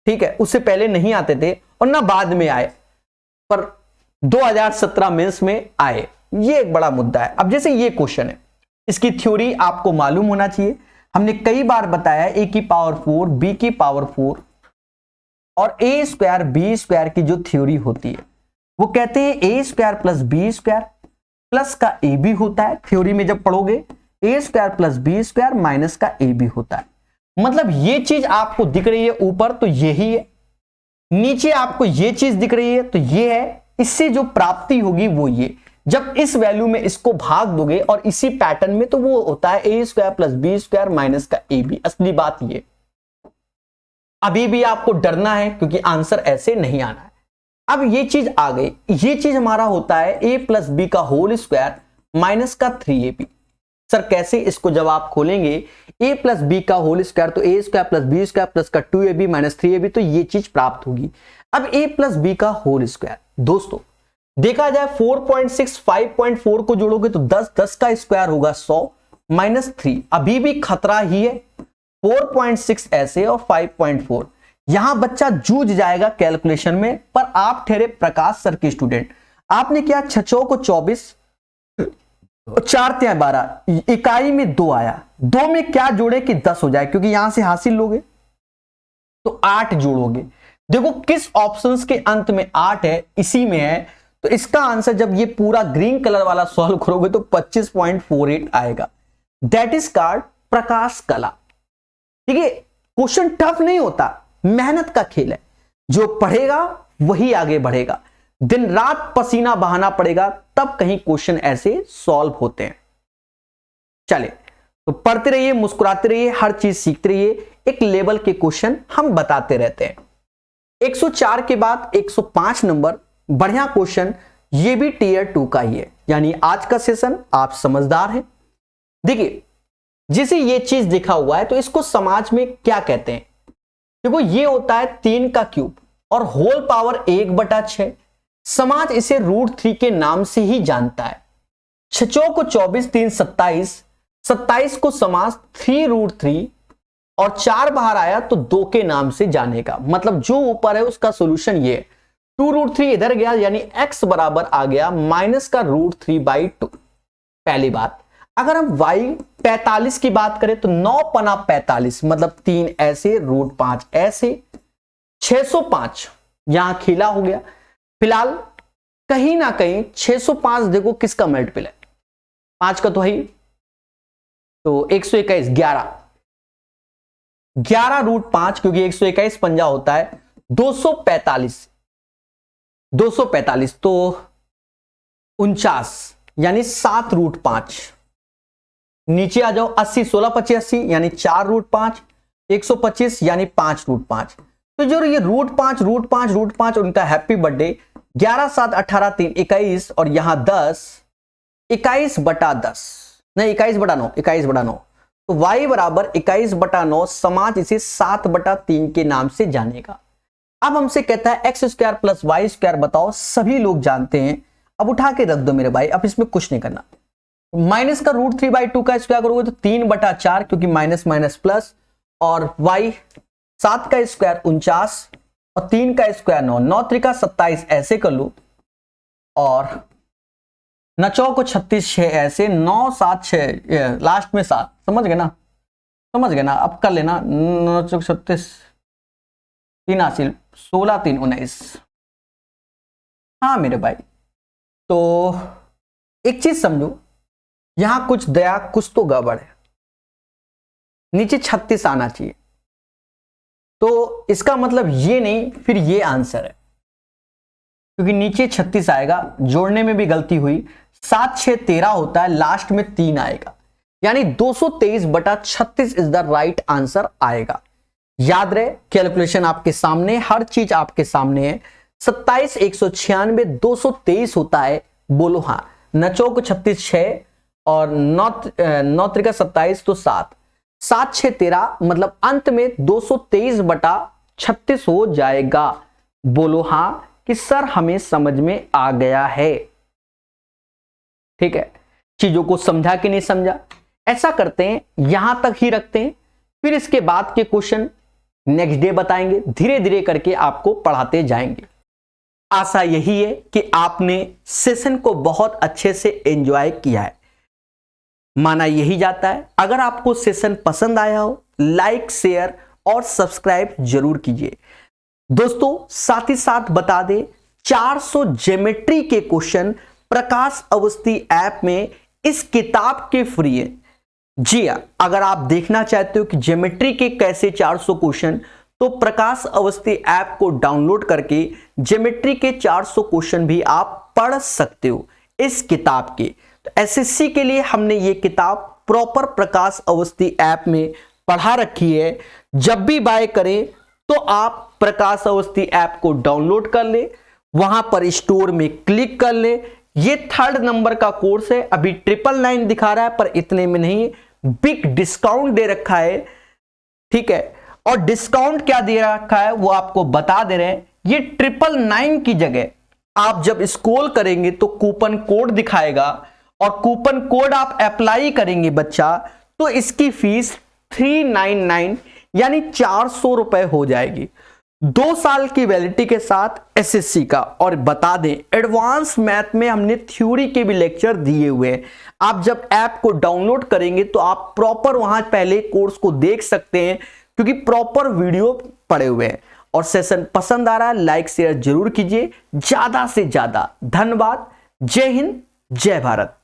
ठीक है, उससे पहले नहीं आते थे और ना बाद में आए, पर 2017 मेंस में आए। ये एक बड़ा मुद्दा है। अब जैसे ये क्वेश्चन है, इसकी थ्योरी आपको मालूम होना चाहिए। हमने कई बार बताया a की पावर 4 b की पावर 4 और a स्क्वायर b स्क्वायर की जो थ्योरी होती है वो कहते हैं a square plus b square plus का a भी होता है। थ्योरी में जब पढ़ोगे a square plus b square minus का a भी होता है। मतलब ये चीज आपको दिख रही है ऊपर तो यही है, नीचे आपको ये चीज दिख रही है तो ये है। इससे जो प्राप्ति होगी वो ये, जब इस वैल्यू में इसको भाग दोगे और इसी पैटर्न में, तो वो होता है a square plus b square minus का a भी। असली बात ये, अभी भी आपको डरना है क्योंकि आंसर ऐसे नहीं आना है। अब ये चीज आ गई, ये चीज हमारा होता है a प्लस बी का होल स्क्वायर माइनस का 3ab। सर कैसे? इसको जब आप खोलेंगे a प्लस बी का होल स्क्वायर तो a square plus b square plus का 2ab माइनस 3ab, तो ये चीज प्राप्त होगी। अब a प्लस बी का होल स्क्वायर, दोस्तों देखा जाए 4.6 5.4 को जोड़ोगे तो 10 10 का स्क्वायर होगा 100 माइनस 3, अभी भी खतरा ही है। 4.6 ऐसे और 5.4, यहां बच्चा जूझ जाएगा कैलकुलेशन में। पर आप ठहरे प्रकाश सर के स्टूडेंट, आपने क्या 6 को 24 4 3 12, इकाई में 2 आया, 2 में क्या जोड़े कि 10 हो जाए, क्योंकि यहां से हासिल लोगे तो 8 जोड़ोगे। देखो किस ऑप्शंस के अंत में 8 है, इसी में है, तो इसका आंसर जब ये पूरा ग्रीन कलर वाला सॉल्व करोगे तो 25.48 आएगा। दैट इज कॉल्ड प्रकाश कला। ठीक है, क्वेश्चन टफ नहीं होता, मेहनत का खेल है। जो पढ़ेगा वही आगे बढ़ेगा, दिन रात पसीना बहाना पड़ेगा तब कहीं क्वेश्चन ऐसे सॉल्व होते हैं। चले तो पढ़ते रहिए, मुस्कुराते रहिए, हर चीज सीखते रहिए। एक लेवल के क्वेश्चन हम बताते रहते हैं। 104 के बाद 105 नंबर, बढ़िया क्वेश्चन, ये भी टीयर 2 का ही है, यानी आज का सेशन आप समझदार हैं। देखिए जैसे ये चीज लिखा हुआ है तो इसको समाज में क्या कहते हैं? देखो ये होता है 3 का क्यूब और होल पावर 1/6। समाज इसे √3 के नाम से ही जानता है। 6 को 24 3 27, 27 को समाज 3√3 और 4 बाहर आया तो 2 के नाम से जानेगा। मतलब जो ऊपर है उसका सोल्यूशन ये, 2√3 इधर गया यानी x बराबर आ गया माइनस का √3/2। पहली बात, अगर हम y 45 की बात करें तो 9 पना 45, मतलब 3 ऐसे, √5 ऐसे, 605 यहां खिला हो गया। फिलहाल कहीं ना कहीं 605 देखो किसका मल्टीपल है, 5 का तो है ही, तो 121 11 √5, क्योंकि 121 पंजा होता है 245। 245 तो 49 यानी 7√5। नीचे आ जाओ 80, 16 25 80 यानी 4√5, 125 यानी 5√5। तो जो ये √5 उनका हैप्पी बर्थडे। 11 7 18 3 21 और यहां 10, 21/10 नहीं 21/9, 21/9। तो y बराबर 21/9 समाज इसे 7/3 के नाम से जानेगा। अब हमसे कहता है x² + y² बताओ। सभी लोग जानते हैं, अब उठा के रख दो मेरे भाई, अब इसमें कुछ नहीं करना। माइनस का √3/2 का स्क्वायर करोगे तो 3/4 क्योंकि माइनस माइनस प्लस, और y 7 का स्क्वायर 49 और 3 का स्क्वायर 9, 9 3 का 27 ऐसे कर लो, और 9 को 36 6 ऐसे, 9 7 6 लास्ट में 7, समझ गए ना, समझ गए ना। अब कर लेना 9 4 36 3 हासिल 16 3 19। हाँ मेरे भाई, तो एक चीज समझो, यहां कुछ दया कुछ तो गड़बड़ है। नीचे 36 आना चाहिए, तो इसका मतलब ये नहीं फिर ये आंसर है, क्योंकि नीचे 36 आएगा, जोड़ने में भी गलती हुई। 7 6 13 होता है, लास्ट में 3 आएगा, यानी 223/36 इज द राइट आंसर आएगा। याद रहे, कैलकुलेशन आपके सामने, हर चीज आपके सामने है। 27 196 223 होता है, बोलो हाँ। 9 को 36 6 और 9 3 का 27 तो 7, 7 6 13 मतलब अंत में 223/36 हो जाएगा। बोलो हाँ कि सर हमें समझ में आ गया है। ठीक है, चीजों को समझा कि नहीं समझा। ऐसा करते हैं, यहां तक ही रखते हैं, फिर इसके बाद के क्वेश्चन नेक्स्ट डे बताएंगे, धीरे धीरे करके आपको पढ़ाते जाएंगे। आशा यही है कि आपने सेशन को बहुत अच्छे से एंजॉय किया है, माना यही जाता है। अगर आपको सेशन पसंद आया हो, लाइक शेयर और सब्सक्राइब जरूर कीजिए। दोस्तों साथ ही साथ बता दें, 400 ज्योमेट्री के क्वेश्चन प्रकाश अवस्थी ऐप में इस किताब के फ्री है। जी हाँ, अगर आप देखना चाहते हो कि ज्योमेट्री के कैसे 400 क्वेश्चन, तो प्रकाश अवस्थी ऐप को डाउनलोड करके ज्योमेट्री के 400 क्वेश्चन भी आप पढ़ सकते हो इस किताब के। तो एसएससी के लिए हमने ये किताब प्रॉपर प्रकाश अवस्थी ऐप में पढ़ा रखी है। जब भी बाय करें तो आप प्रकाश अवस्थी ऐप को डाउनलोड कर ले, वहां पर स्टोर में क्लिक कर ले। ये 3rd नंबर का कोर्स है, अभी 999 दिखा रहा है, पर इतने में नहीं, बिग डिस्काउंट दे रखा है। ठीक है, और डिस्काउंट क्या दे रखा है वो आपको बता दे रहे हैं। ये 999 की जगह आप जब स्क्रॉल करेंगे तो कूपन कोड दिखाएगा, और कूपन कोड आप अप्लाई करेंगे बच्चा, तो इसकी फीस 399 यानी 400 रुपए हो जाएगी, 2 साल की वैलिडिटी के साथ एसएससी का। और बता दें, एडवांस मैथ में हमने थ्योरी के भी लेक्चर दिए हुए हैं। आप जब ऐप को डाउनलोड करेंगे तो आप प्रॉपर वहां पहले कोर्स को देख सकते हैं, क्योंकि प्रॉपर वीडियो पड़े हुए हैं। और सेशन पसंद आ रहा है, लाइक शेयर जरूर कीजिए, ज्यादा से ज्यादा। धन्यवाद। जय हिंद, जय भारत।